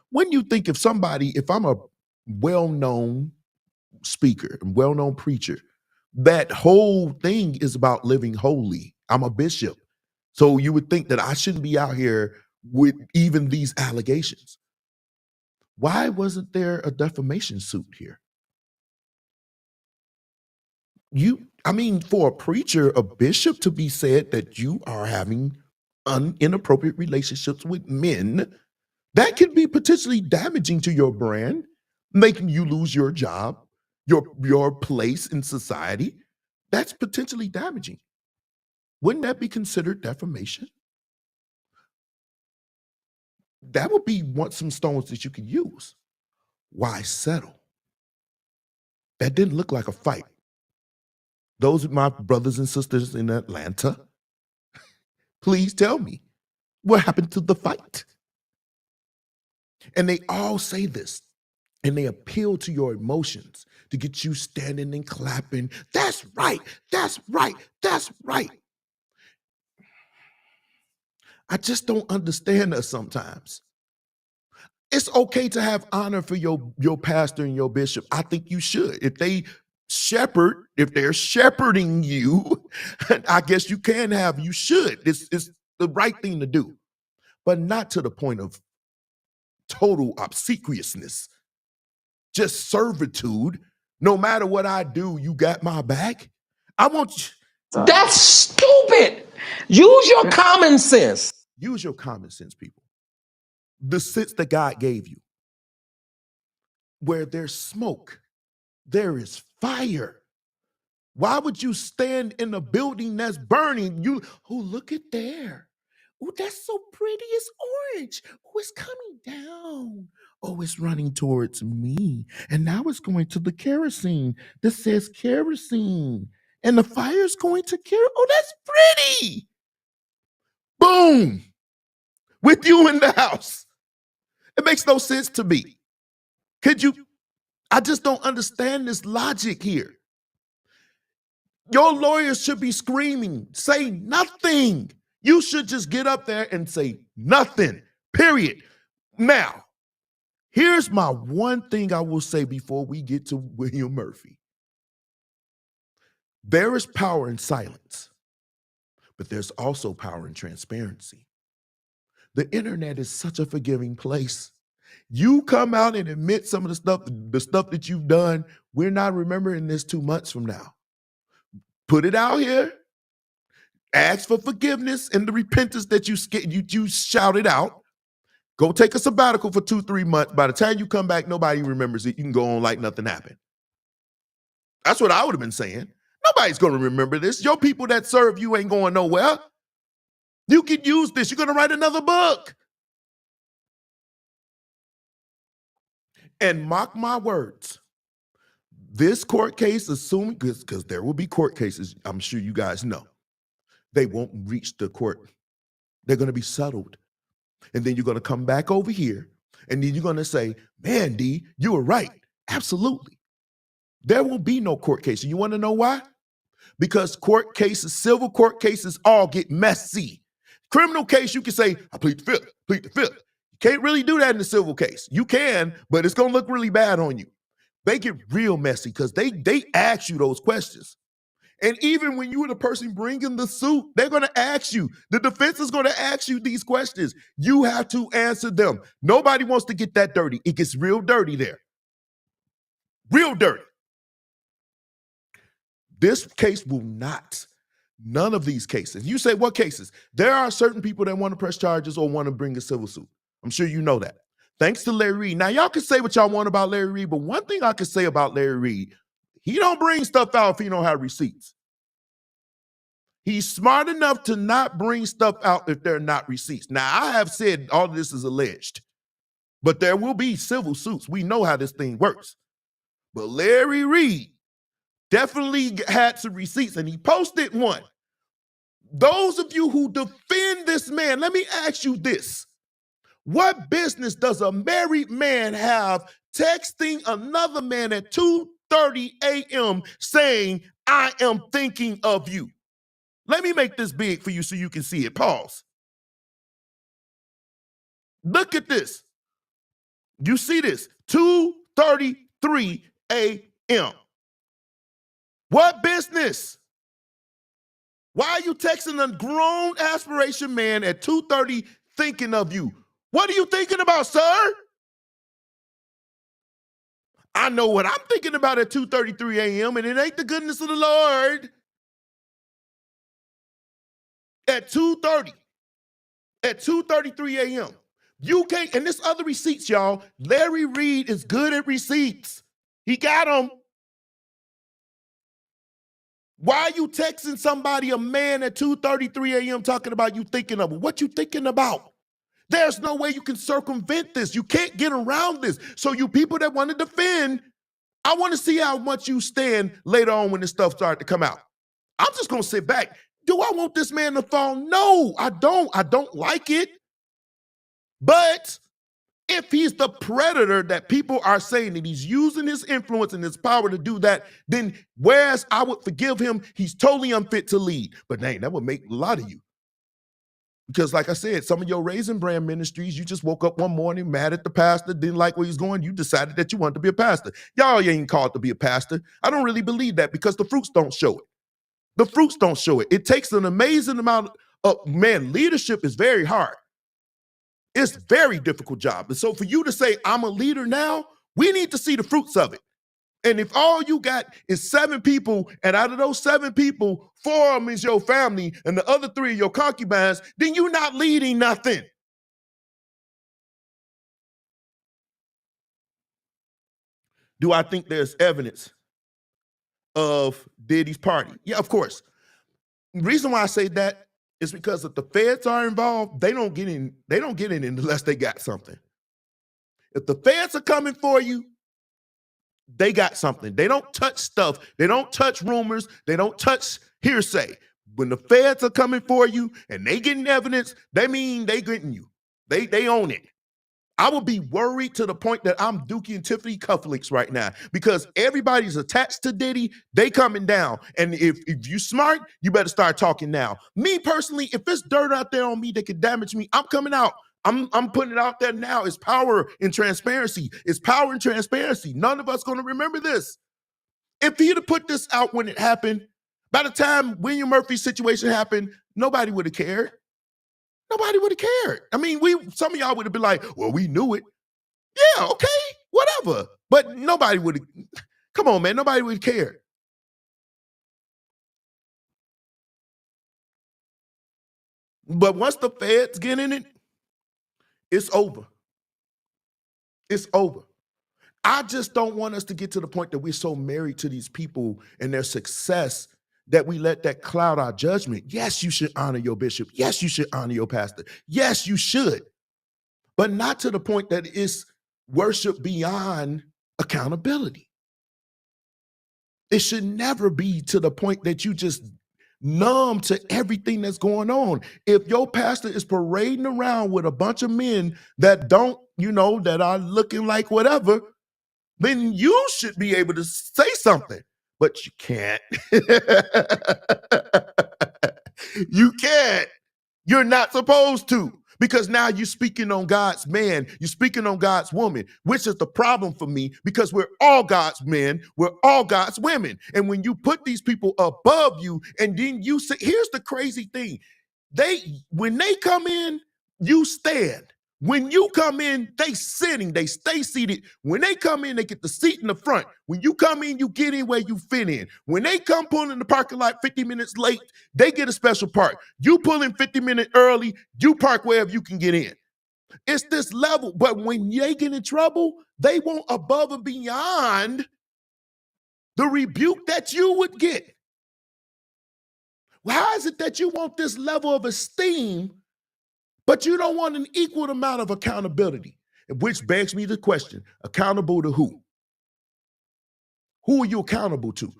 When you think if I'm a well-known speaker, well-known preacher, that whole thing is about living holy. I'm a bishop. So you would think that I shouldn't be out here with even these allegations. Why wasn't there a defamation suit here? For a preacher, a bishop to be said that you are having inappropriate relationships with men, that could be potentially damaging to your brand, making you lose your job, your place in society. That's potentially damaging. Wouldn't that be considered defamation? That would be some stones that you could use. Why settle? That didn't look like a fight. Those are my brothers and sisters in Atlanta. Please tell me what happened to the fight. And they all say this, and they appeal to your emotions to get you standing and clapping. That's right. That's right. That's right. I just don't understand us sometimes. It's okay to have honor for your pastor and your bishop. I think you should. If they're shepherding you, I guess you should. It's the right thing to do, but not to the point of total obsequiousness, just servitude. No matter what I do, you got my back. I want you. That's stupid. Use your common sense. Use your common sense, people. The sense that God gave you. Where there's smoke, there is fire. Why would you stand in a building that's burning? Look at there. Oh, that's so pretty. It's orange. Oh, it's coming down. Oh, it's running towards me. And now it's going to the kerosene. This says kerosene. And the fire's going to kerosene. Oh, that's pretty. Boom. With you in the house. It makes no sense to me. I just don't understand this logic here. Your lawyers should be screaming, say nothing. You should just get up there and say nothing, period. Now, here's my one thing I will say before we get to William Murphy. There is power in silence, but there's also power in transparency. The internet is such a forgiving place. You come out and admit some of the stuff that you've done, we're not remembering this 2 months from now. Put it out here. Ask for forgiveness and the repentance that you shouted out. Go take a sabbatical for 2-3 months. By the time you come back, nobody remembers it. You can go on like nothing happened. That's what I would have been saying. Nobody's going to remember this. Your people that serve you ain't going nowhere. You can use this. You're going to write another book. And mark my words. This court case, assuming, because there will be court cases, I'm sure you guys know, they won't reach the court. They're going to be settled. And then you're going to come back over here, and then you're going to say, man, D, you were right. Absolutely. There will be no court case. And you want to know why? Because court cases, civil court cases, all get messy. Criminal case, you can say, I plead the fifth, plead the fifth. You can't really do that in the civil case. You can, but it's going to look really bad on you. They get real messy because they ask you those questions. And even when you are the person bringing the suit, they're going to ask you. The defense is going to ask you these questions. You have to answer them. Nobody wants to get that dirty. It gets real dirty there. Real dirty. This case will not. None of these cases. You say, what cases? There are certain people that want to press charges or want to bring a civil suit. I'm sure you know that. Thanks to Larry Reed. Now, y'all can say what y'all want about Larry Reed, but one thing I can say about Larry Reed, he don't bring stuff out if he don't have receipts. He's smart enough to not bring stuff out if they're not receipts. Now, I have said all of this is alleged, but there will be civil suits. We know how this thing works. But Larry Reed definitely had some receipts, and he posted one. Those of you who defend this man, let me ask you this. What business does a married man have texting another man at 2:30 a.m. saying, I am thinking of you? Let me make this big for you so you can see it. Pause. Look at this. You see this, 2:33 a.m. What business? Why are you texting a grown aspiration man at 2:30 thinking of you? What are you thinking about, sir? I know what I'm thinking about at 2:33 a.m., and it ain't the goodness of the Lord. At 2:30, at 2:33 a.m. You can't, and this other receipts, y'all. Larry Reed is good at receipts. He got them. Why are you texting somebody, a man, at 2:33 a.m. talking about you thinking of what you thinking about? There's no way you can circumvent this. You can't get around this. So you people that want to defend, I want to see how much you stand later on when this stuff starts to come out. I'm just going to sit back. Do I want this man to fall? No, I don't. I don't like it. But if he's the predator that people are saying that he's using his influence and his power to do that, then whereas I would forgive him, he's totally unfit to lead. But dang, that would make a lot of you. Because like I said, some of your Raisin Brand ministries, you just woke up one morning mad at the pastor, didn't like where he's going. You decided that you wanted to be a pastor. Y'all ain't called to be a pastor. I don't really believe that because the fruits don't show it. The fruits don't show it. It takes an amazing amount of, leadership is very hard. It's a very difficult job. And so for you to say, I'm a leader now, we need to see the fruits of it. And if all you got is 7 people, and out of those 7 people, 4 of them is your family, and the other 3 are your concubines, then you're not leading nothing. Do I think there's evidence of Diddy's party? Yeah, of course. The reason why I say that is because if the feds are involved, they don't get in unless they got something. If the feds are coming for you, they got something. They don't touch stuff. They don't touch rumors. They don't touch hearsay. When the feds are coming for you and they getting evidence, they mean they getting you. They own it. I would be worried to the point that I'm Dookie and Tiffany cufflinks right now because everybody's attached to Diddy. They coming down. And if you smart, you better start talking now. Me personally, if it's dirt out there on me that could damage me, I'm coming out. I'm putting it out there now. It's power and transparency. It's power and transparency. None of us going to remember this. If he'd have put this out when it happened, by the time William Murphy's situation happened, nobody would have cared. Nobody would have cared. I mean, some of y'all would have been like, well, we knew it. Yeah, okay, whatever. But nobody would have, come on, man, nobody would have cared. But once the feds get in it, it's over. It's over. I just don't want us to get to the point that we're so married to these people and their success that we let that cloud our judgment. Yes, you should honor your bishop. Yes, you should honor your pastor. Yes, you should. But not to the point that it's worship beyond accountability. It should never be to the point that you just numb to everything that's going on. If your pastor is parading around with a bunch of men that don't, that are looking like whatever, then you should be able to say something, but you can't. You can't. You're not supposed to, because now you're speaking on God's man. You're speaking on God's woman, which is the problem for me, because we're all God's men. We're all God's women. And when you put these people above you, and then you say, here's the crazy thing. When they come in, you stand. When you come in, they sitting, they stay seated. When they come in, they get the seat in the front. When you come in, you get in where you fit in. When they come pull in the parking lot 50 minutes late, they get a special park. You pull in 50 minutes early, you park wherever you can get in. It's this level, but when they get in trouble, they want above and beyond the rebuke that you would get. Well, how is it that you want this level of esteem, but you don't want an equal amount of accountability? Which begs me the question, accountable to who? Who are you accountable to?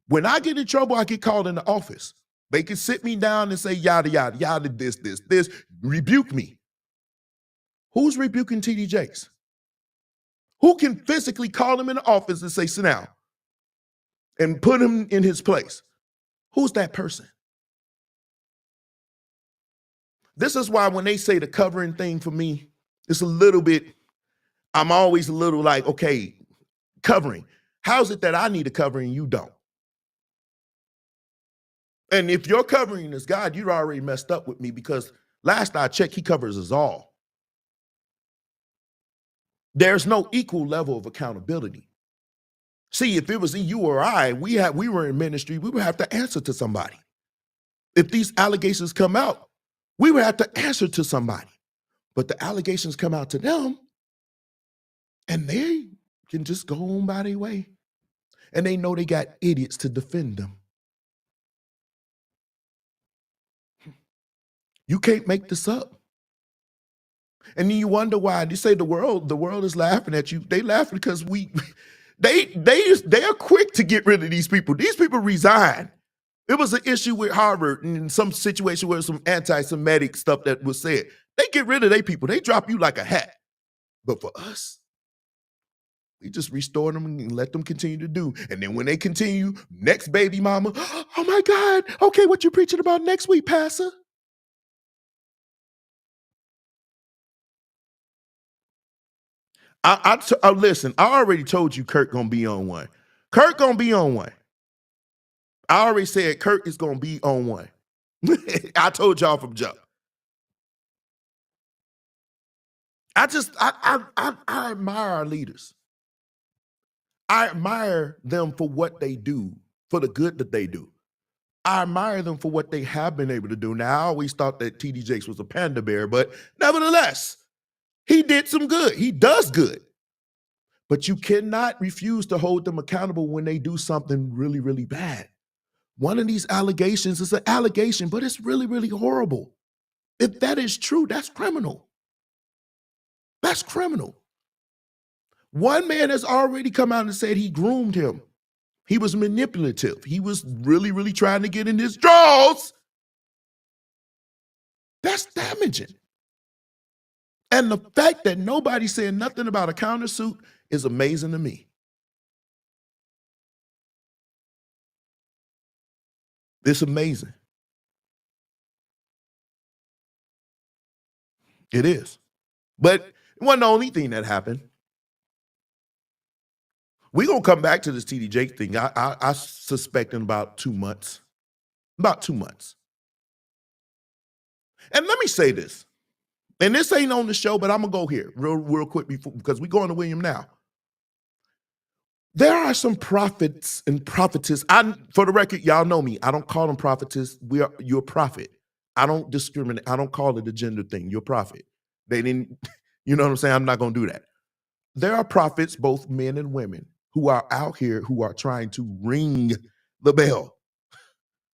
When I get in trouble, I get called in the office. They can sit me down and say, yada, yada, yada, this, rebuke me. Who's rebuking TD Jakes? Who can physically call him in the office and say, sit down, and put him in his place? Who's that person? This is why when they say the covering thing for me, it's a little bit, I'm always a little like, okay, covering. How's it that I need a covering and you don't? And if your covering is God, you'd already messed up with me, because last I checked, he covers us all. There's no equal level of accountability. See, if it was you or I, we were in ministry, we would have to answer to somebody. If these allegations come out, we would have to answer to somebody. But the allegations come out to them, and they can just go on by their way. And they know they got idiots to defend them. You can't make this up. And then you wonder why. You say the world is laughing at you. They laughing because they are quick to get rid of these people. These people resign. It was an issue with Harvard and in some situation where some anti-Semitic stuff that was said. They get rid of their people. They drop you like a hat. But for us, we just restore them and let them continue to do. And then when they continue, next baby mama, oh my God, okay, what you preaching about next week, Pastor? Listen, I already told you Kurt gonna be on one. Kurt gonna be on one. I already said Kurt is gonna be on one. I told y'all from jump. I admire our leaders. I admire them for what they do, for the good that they do. I admire them for what they have been able to do. Now, I always thought that T.D. Jakes was a panda bear, but nevertheless, he did some good. He does good. But you cannot refuse to hold them accountable when they do something really, really bad. One of these allegations is an allegation, but it's really, really horrible. If that is true, that's criminal. That's criminal. One man has already come out and said he groomed him. He was manipulative. He was really, really trying to get in his drawers. That's damaging. And the fact that nobody said nothing about a countersuit is amazing to me. It's amazing. It is. But it wasn't the only thing that happened. We're going to come back to this T.D. Jakes thing. I suspect in about 2 months. About 2 months. And let me say this. And this ain't on the show, but I'm going to go here real quick because we're going to William now. There are some prophets and prophetess. For the record, y'all know me. I don't call them prophetess. You're a prophet. I don't discriminate. I don't call it a gender thing. You're a prophet. They didn't, you know what I'm saying? I'm not going to do that. There are prophets, both men and women, who are out here who are trying to ring the bell.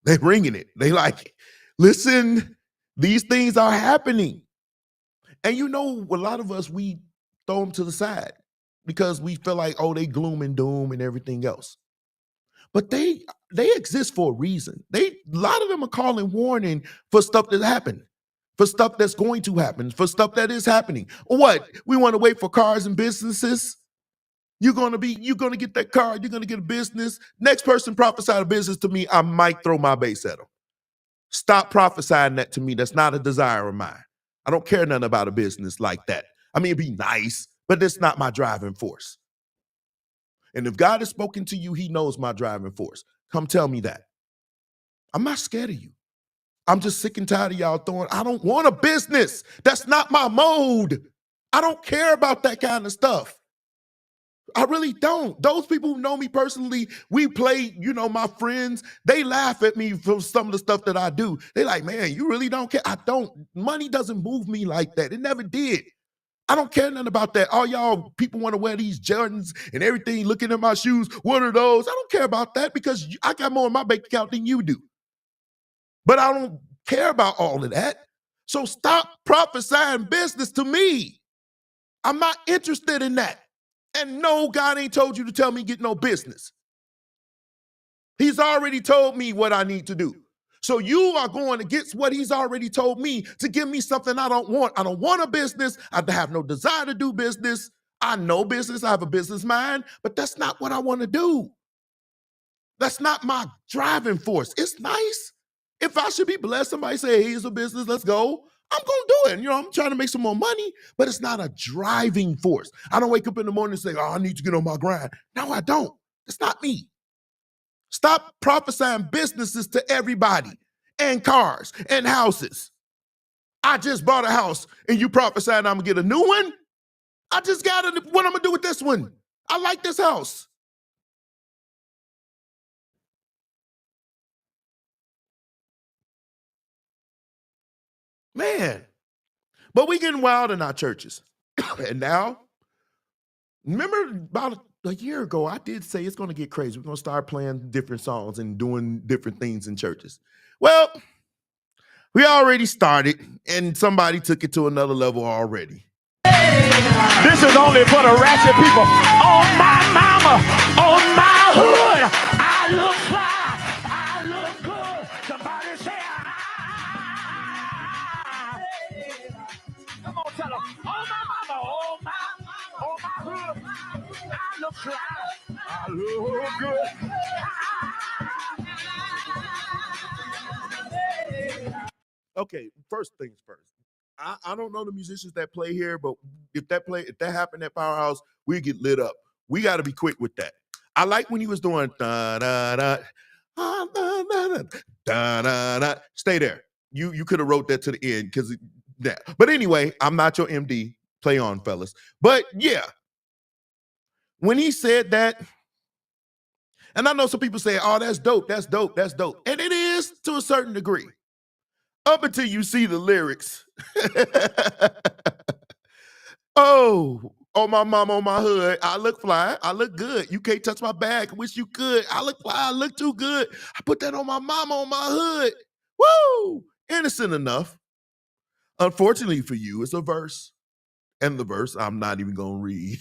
They're ringing it. They like, listen, these things are happening. And you know, a lot of us, we throw them to the side because we feel like, oh, they gloom and doom and everything else. But they exist for a reason. A lot of them are calling warning for stuff that happened, for stuff that's going to happen, for stuff that is happening. What? We want to wait for cars and businesses? You're gonna get that car, you're gonna get a business. Next person prophesied a business to me, I might throw my base at them. Stop prophesying that to me. That's not a desire of mine. I don't care nothing about a business like that. I mean, it'd be nice, but it's not my driving force. And if God has spoken to you, he knows my driving force. Come tell me that. I'm not scared of you. I'm just sick and tired of y'all I don't want a business. That's not my mode. I don't care about that kind of stuff. I really don't. Those people who know me personally, we play, my friends, they laugh at me for some of the stuff that I do. They like, man, you really don't care. I don't. Money doesn't move me like that. It never did. I don't care nothing about that. All y'all people want to wear these Jordans and everything, looking at my shoes. What are those? I don't care about that because I got more in my bank account than you do. But I don't care about all of that. So stop prophesying business to me. I'm not interested in that. And no, God ain't told you to tell me get no business. He's already told me what I need to do. So you are going against what he's already told me to give me something I don't want. I don't want a business. I have no desire to do business. I know business. I have a business mind, but that's not what I want to do. That's not my driving force. It's nice. If I should be blessed, somebody say, hey, here's a business, let's go. I'm going to do it. I'm trying to make some more money, but it's not a driving force. I don't wake up in the morning and say, oh, I need to get on my grind. No, I don't. It's not me. Stop prophesying businesses to everybody and cars and houses. I just bought a house and you prophesying I'm going to get a new one? I just got it. What I'm going to do with this one? I like this house. Man. But we getting wild in our churches. And now, remember about a year ago, I did say it's going to get crazy. We're going to start playing different songs and doing different things in churches. Well, We already started, and somebody took it to another level already. This is only for the ratchet people. On my mama, on my hood, I look fly, I look good. Somebody say, come on, tell them. On my mama, on my hood, I look fly, I look good. Okay, first things first. I don't know the musicians that play here, but if that happened at Powerhouse, we get lit up. We got to be quick with that. I like when he was doing da da da da da da da da. Stay there. You could have wrote that to the end because that. But anyway, I'm not your MD. Play on, fellas. But yeah, when he said that, and I know some people say, "Oh, that's dope. That's dope. That's dope," and it is to a certain degree. Up until you see the lyrics. Oh, on my mom, on my hood, I look fly, I look good. You can't touch my bag, wish you could. I look fly, I look too good. I put that on my mama, on my hood. Woo! Innocent enough. Unfortunately for you, it's a verse. And the verse, I'm not even gonna read.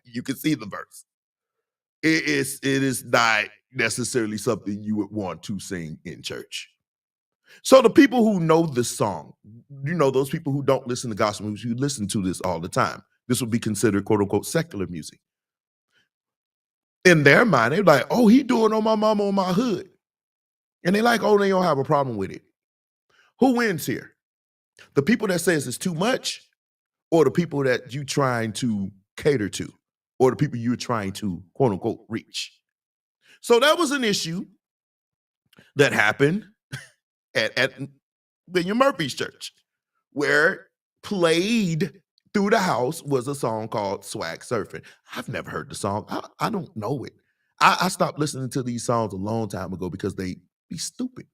You can see the verse. It is not necessarily something you would want to sing in church. So the people who know this song, you know, those people who don't listen to gospel music, you listen to this all the time. This would be considered quote unquote secular music. In their mind, they're like, oh, he doing on my mama, on my hood. And they like, oh, they don't have a problem with it. Who wins here? The people that says it's too much, or the people that you trying to cater to, or the people you're trying to quote unquote reach. So that was an issue that happened at William Murphy's church, where played through the house was a song called Swag Surfing. I've never heard the song. I don't know it. I stopped listening to these songs a long time ago because they be stupid.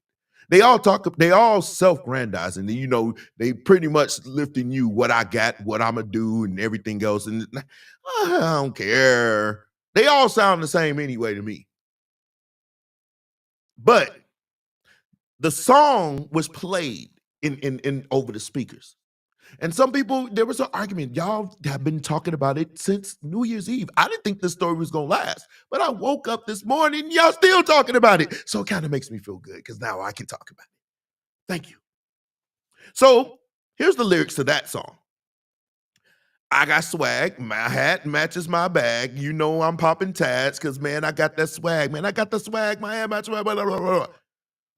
They all self-grandizing. You know, they pretty much lifting you what I got, what I'm gonna do, and everything else. And I don't care. They all sound the same anyway to me. But the song was played in over the speakers. And some people, there was an argument. Y'all have been talking about it since New Year's Eve. I didn't think this story was going to last, but I woke up this morning, y'all still talking about it. So it kind of makes me feel good because now I can talk about it. Thank you. So here's the lyrics to that song. I got swag. My hat matches my bag. You know I'm popping tags because, man, I got that swag. Man, I got the swag. My hat matches my blah, blah, blah, blah.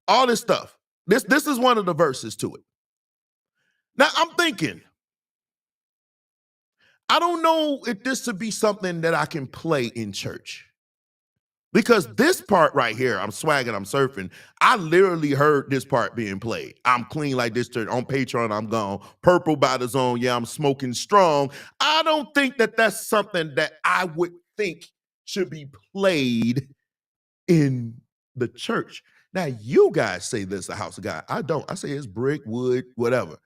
All this stuff. This is one of the verses to it. Now, I'm thinking, I don't know if this should be something that I can play in church. Because this part right here, I'm swagging, I'm surfing, I literally heard this part being played. I'm clean like this on Patreon, I'm gone. Purple by the zone, yeah, I'm smoking strong. I don't think that that's something that I would think should be played in the church. Now, you guys say this a house of God. I don't. I say it's brick, wood, whatever.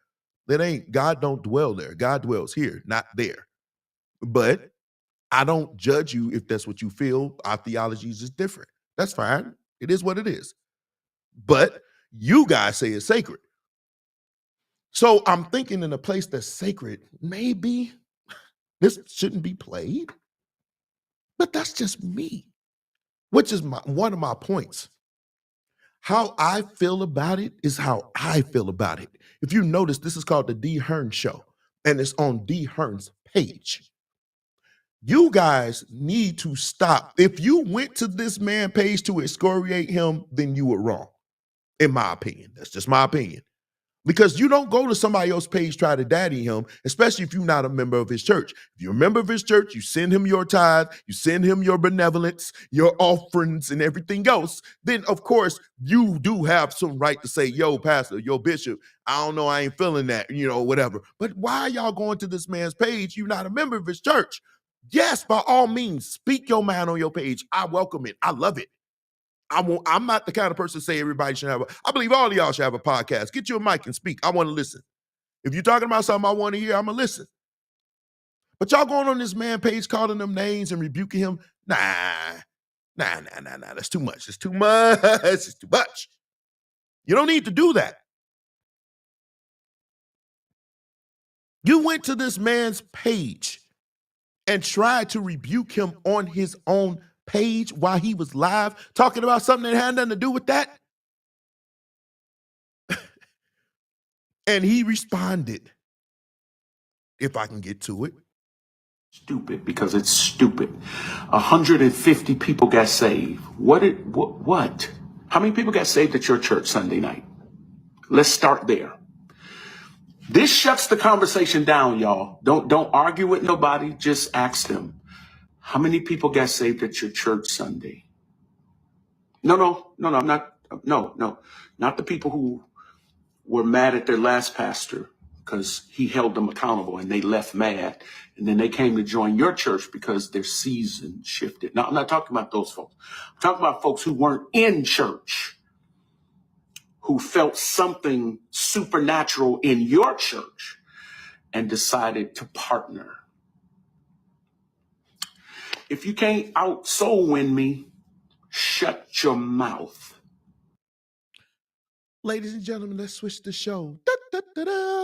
That ain't, God don't dwell there. God dwells here, not there. But I don't judge you if that's what you feel. Our theology is just different. That's fine. It is what it is. But you guys say it's sacred. So I'm thinking in a place that's sacred, maybe this shouldn't be played. But that's just me, which is one of my points. How I feel about it is how I feel about it. If you notice, this is called the D. Hearne Show, and it's on D. Hearne's page. You guys need to stop. If you went to this man's page to excoriate him, then you were wrong, in my opinion. That's just my opinion. Because you don't go to somebody else's page, try to daddy him, especially if you're not a member of his church. If you're a member of his church, you send him your tithe, you send him your benevolence, your offerings, and everything else. Then, of course, you do have some right to say, yo, pastor, yo, bishop, I don't know, I ain't feeling that, you know, whatever. But why are y'all going to this man's page? You're not a member of his church. Yes, by all means, speak your mind on your page. I welcome it. I love it. I'm not the kind of person to say everybody should have I believe all of y'all should have a podcast. Get you a mic and speak. I want to listen. If you're talking about something I want to hear, I'm going to listen. But y'all going on this man page calling them names and rebuking him? Nah. That's too much. It's too much. It's too much. You don't need to do that. You went to this man's page and tried to rebuke him on his own page while he was live talking about something that had nothing to do with that. And he responded, if I can get to it. Stupid, because it's stupid. 150 people got saved. What? How many people got saved at your church Sunday night? Let's start there. This shuts the conversation down, y'all. Don't argue with nobody. Just ask them. How many people got saved at your church Sunday? No, I'm not. No, not the people who were mad at their last pastor because he held them accountable and they left mad. And then they came to join your church because their season shifted. Now, I'm not talking about those folks. I'm talking about folks who weren't in church, who felt something supernatural in your church and decided to partner. If you can't out soul win me, shut your mouth. Ladies and gentlemen, let's switch the show.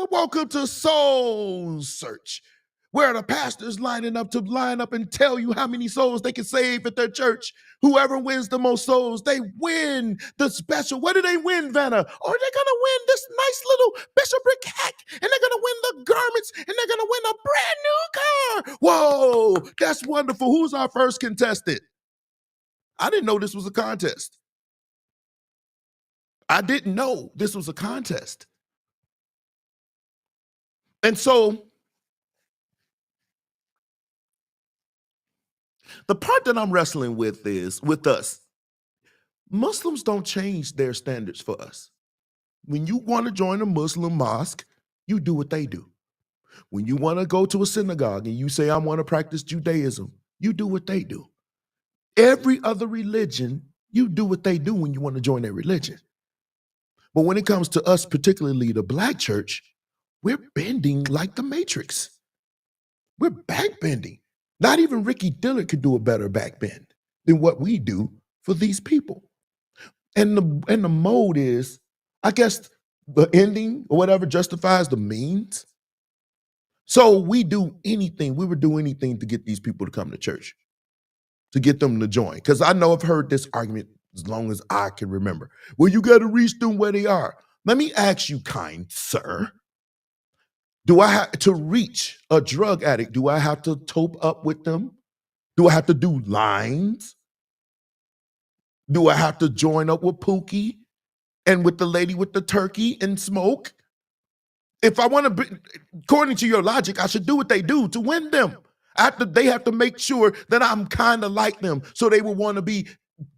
Welcome to Soul Search, where the pastors line up and tell you how many souls they can save at their church. Whoever wins the most souls, they win the special. What do they win, Vanna? Oh, they're gonna win this nice little bishopric hat, and they're gonna win the garments, and they're gonna win a brand new car. Whoa, that's wonderful. Who's our first contestant? I didn't know this was a contest. I didn't know this was a contest. And so the part that I'm wrestling with is with us. Muslims don't change their standards for us. When you want to join a Muslim mosque, you do what they do. When you want to go to a synagogue and you say, I want to practice Judaism, you do what they do. Every other religion, you do what they do when you want to join their religion. But when it comes to us, particularly the Black church, we're bending like the Matrix. We're backbending. Not even Ricky Dillard could do a better backbend than what we do for these people. And the mode is, I guess, the ending or whatever justifies the means. So we do anything. We would do anything to get these people to come to church, to get them to join. Because I know I've heard this argument as long as I can remember. Well, you got to reach them where they are. Let me ask you, kind sir, do I have to reach a drug addict? Do I have to tope up with them? Do I have to do lines? Do I have to join up with Pookie and with the lady with the turkey and smoke? If I want to be, according to your logic, I should do what they do to win them. They have to make sure that I'm kind of like them so they will want to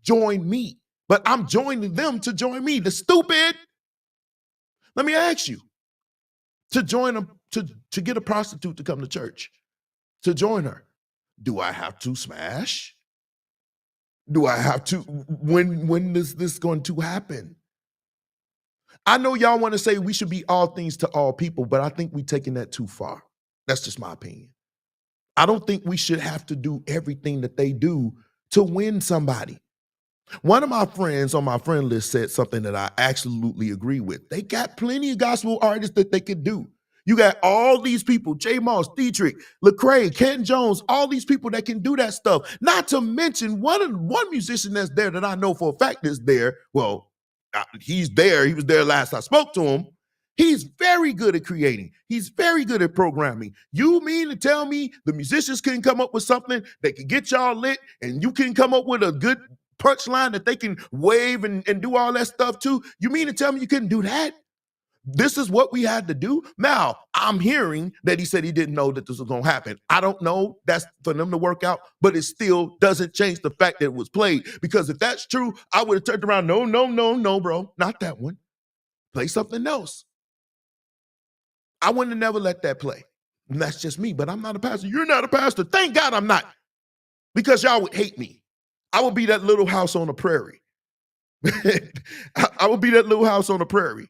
join me. But I'm joining them to join me. The stupid. Let me ask you, to join them, to get a prostitute to come to church, to join her, do I have to smash? Do I have to, when is this going to happen? I know y'all want to say we should be all things to all people, but I think we're taking that too far. That's just my opinion. I don't think we should have to do everything that they do to win somebody. One of my friends on my friend list said something that I absolutely agree with. They got plenty of gospel artists that they could do. You got all these people, J. Moss, Dietrich, Lecrae, Ken Jones, all these people that can do that stuff. Not to mention one musician that's there that I know for a fact is there. Well, he's there. He was there last I spoke to him. He's very good at creating. He's very good at programming. You mean to tell me the musicians couldn't come up with something that could get y'all lit and you can come up with a good punchline that they can wave and do all that stuff too? You mean to tell me you couldn't do that? This is what we had to do. Now, I'm hearing that he said he didn't know that this was going to happen. I don't know. That's for them to work out, but it still doesn't change the fact that it was played. Because if that's true, I would have turned around. No, bro. Not that one. Play something else. I wouldn't have never let that play. And that's just me, but I'm not a pastor. You're not a pastor. Thank God I'm not. Because y'all would hate me. I would be that little house on the prairie. I would be that little house on the prairie.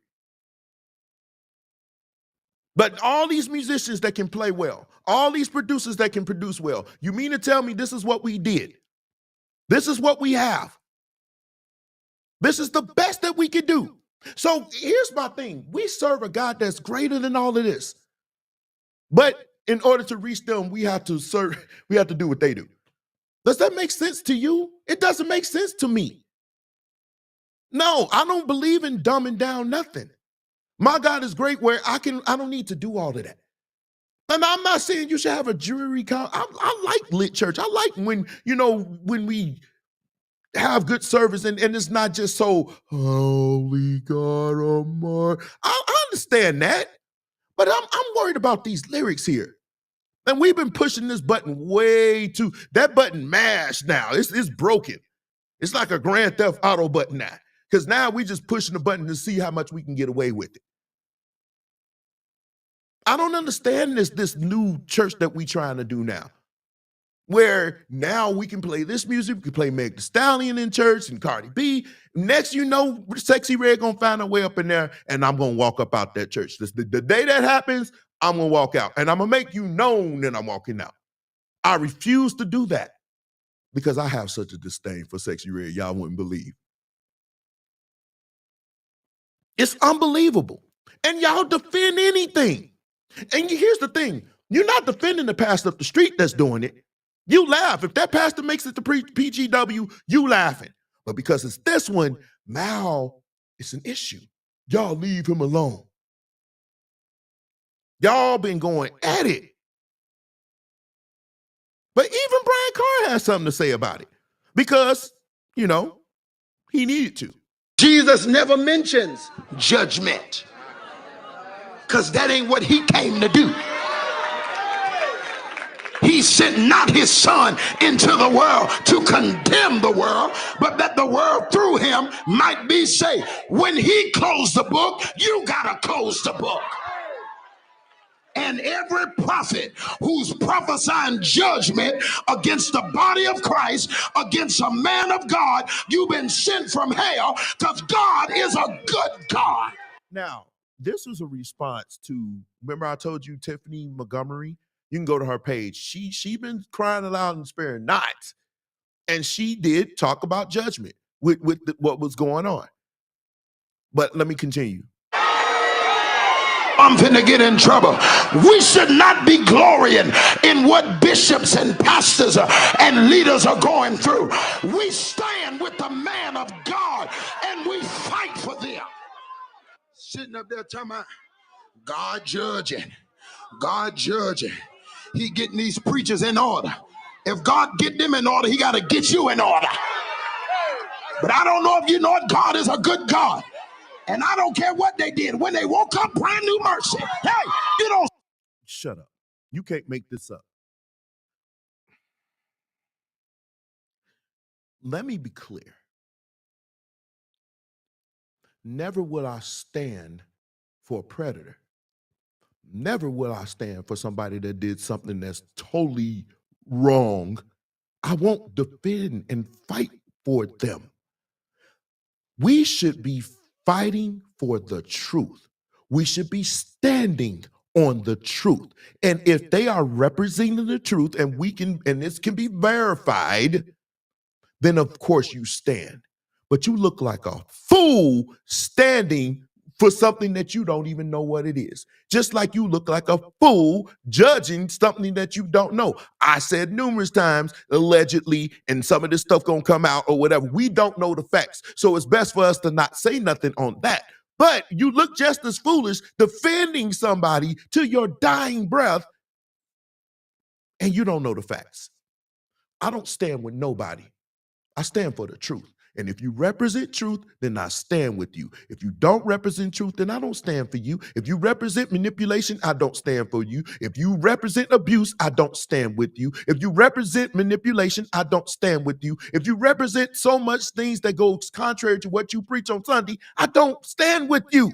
But all these musicians that can play well, all these producers that can produce well, you mean to tell me this is what we did? This is what we have. This is the best that we could do. So here's my thing. We serve a God that's greater than all of this. But in order to reach them, we have to do what they do. Does that make sense to you? It doesn't make sense to me. No, I don't believe in dumbing down nothing. My God is great where I don't need to do all of that. And I'm not saying you should have a jury count. I like lit church. I like when we have good service and it's not just so holy God Almighty. I understand that, but I'm worried about these lyrics here. And we've been pushing this button way too. That button mashed now. It's broken. It's like a Grand Theft Auto button now. Because now we just pushing the button to see how much we can get away with it. I don't understand this new church that we trying to do now. Where now we can play this music, we can play Meg Thee Stallion in church and Cardi B. Next, Sexy Red gonna find her way up in there, and I'm gonna walk up out that church. The day that happens, I'm gonna walk out, and I'm gonna make you known that I'm walking out. I refuse to do that because I have such a disdain for Sexy Red, y'all wouldn't believe. It's unbelievable, and y'all defend anything. And here's the thing: you're not defending the pastor up the street that's doing it. You laugh. If that pastor makes it to PGW, you laughing. But because it's this one, now it's an issue. Y'all leave him alone. Y'all been going at it. But even Brian Carr has something to say about it because, he needed to. Jesus never mentions judgment because that ain't what he came to do. He sent not his son into the world to condemn the world, but that the world through him might be saved. When he closed the book, you gotta close the book. And every prophet who's prophesying judgment against the body of Christ, against a man of God, you've been sent from hell because God is a good God. Now, this was a response to, remember I told you Tiffany Montgomery? You can go to her page. She been crying aloud and sparing not. And she did talk about judgment with what was going on. But let me continue. I'm finna get in trouble. We should not be glorying in what bishops and pastors and leaders are going through. We stand with the man of God and we fight for them. Sitting up there talking about God judging. God judging. He getting these preachers in order. If God get them in order, he got to get you in order. But I don't know if you know it, God is a good God. And I don't care what they did. When they woke up, brand new mercy. Hey, you don't. Shut up. You can't make this up. Let me be clear. Never will I stand for a predator. Never will I stand for somebody that did something that's totally wrong. I won't defend and fight for them. We should be fighting for the truth. We should be standing on the truth. And if they are representing the truth and this can be verified, then of course you stand. But you look like a fool standing for something that you don't even know what it is. Just like you look like a fool judging something that you don't know. I said numerous times, allegedly, and some of this stuff gonna come out or whatever. We don't know the facts. So it's best for us to not say nothing on that. But you look just as foolish defending somebody to your dying breath and you don't know the facts. I don't stand with nobody. I stand for the truth. And if you represent truth, then I stand with you. If you don't represent truth, then I don't stand for you. If you represent manipulation, I don't stand for you. If you represent abuse, I don't stand with you. If you represent manipulation, I don't stand with you. If you represent so much things that goes contrary to what you preach on Sunday, I don't stand with you.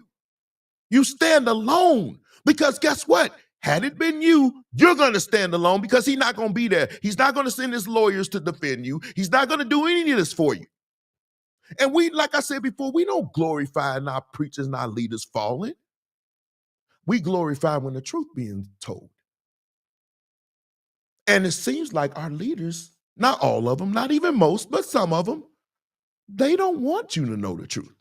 You stand alone. Because guess what? Had it been you, you're going to stand alone because he's not going to be there. He's not going to send his lawyers to defend you. He's not going to do any of this for you. And we, like I said before, we don't glorify our preachers and our leaders falling. We glorify when the truth being told. And it seems like our leaders, not all of them, not even most, but some of them, they don't want you to know the truth.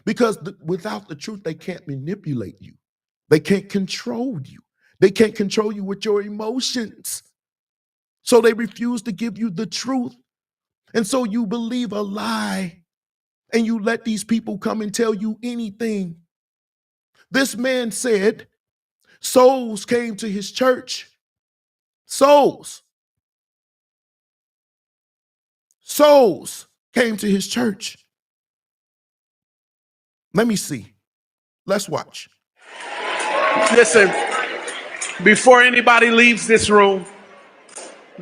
Because without the truth, they can't manipulate you. They can't control you. They can't control you with your emotions. So they refuse to give you the truth. And so you believe a lie and you let these people come and tell you anything. This man said souls came to his church. Souls came to his church. Let me see. Let's watch. Listen, before anybody leaves this room,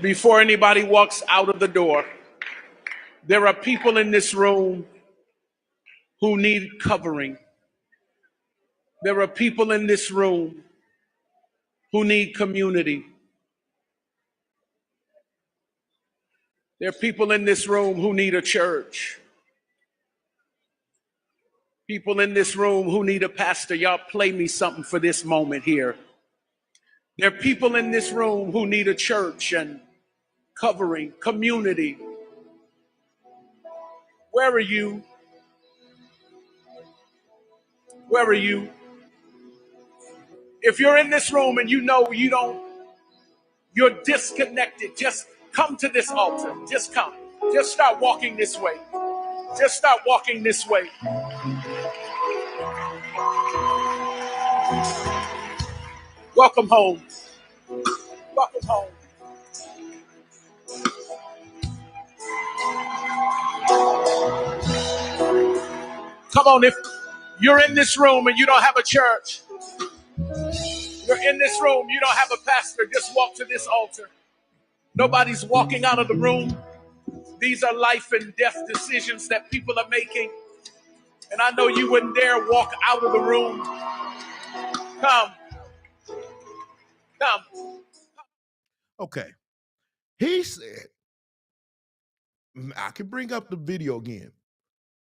before anybody walks out of the door, there are people in this room who need covering. There are people in this room who need community. There are people in this room who need a church. People in this room who need a pastor. Y'all play me something for this moment here. There are people in this room who need a church and covering, community. Where are you? Where are you? If you're in this room and you know you're disconnected, just come to this altar. Just come. Just start walking this way. Just start walking this way. Welcome home. Welcome home. Come on, if you're in this room and you don't have a church, you're in this room, you don't have a pastor, just walk to this altar. Nobody's walking out of the room. These are life and death decisions that people are making. And I know you wouldn't dare walk out of the room. Come. Come. Okay. He said, I can bring up the video again.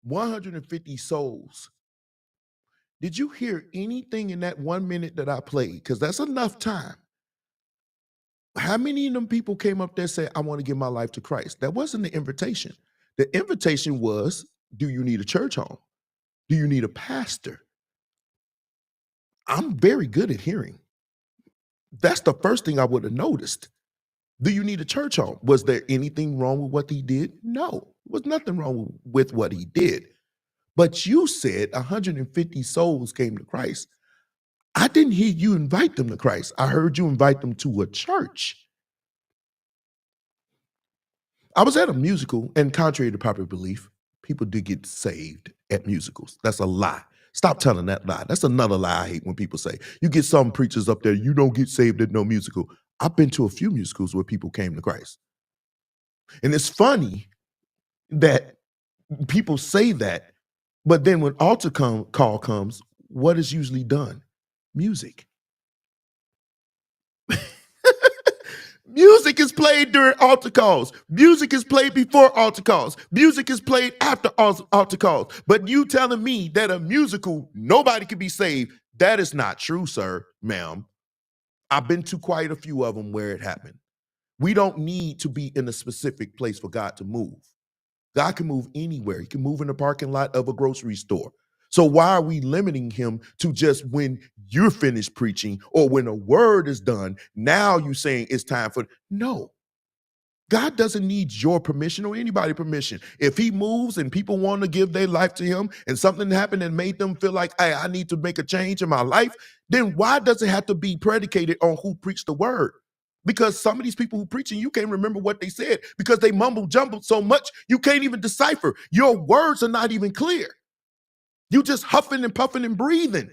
150 souls. Did you hear anything in that 1 minute that I played? Because that's enough time. How many of them people came up there and said, I want to give my life to Christ? That wasn't the invitation. The invitation was, do you need a church home? Do you need a pastor? I'm very good at hearing. That's the first thing I would have noticed. Do you need a church home? Was there anything wrong with what he did? No, there was nothing wrong with what he did. But you said 150 souls came to Christ. I didn't hear you invite them to Christ. I heard you invite them to a church. I was at a musical, and contrary to popular belief, people do get saved at musicals. That's a lie. Stop telling that lie. That's another lie I hate when people say. You get some preachers up there, you don't get saved at no musical. I've been to a few musicals where people came to Christ. And it's funny that people say that, but then when altar call comes, what is usually done? Music. Music is played during altar calls. Music is played before altar calls. Music is played after altar calls. But you telling me that a musical, nobody can be saved, that is not true, sir, ma'am. I've been to quite a few of them where it happened. We don't need to be in a specific place for God to move. God can move anywhere. He can move in the parking lot of a grocery store. So why are we limiting him to just when you're finished preaching or when a word is done? Now you're saying it's time for, no. God doesn't need your permission or anybody's permission. If he moves and people want to give their life to him and something happened and made them feel like, hey, I need to make a change in my life, then why does it have to be predicated on who preached the word? Because some of these people who preaching, you can't remember what they said because they mumble jumbled so much, you can't even decipher. Your words are not even clear. You just huffing and puffing and breathing.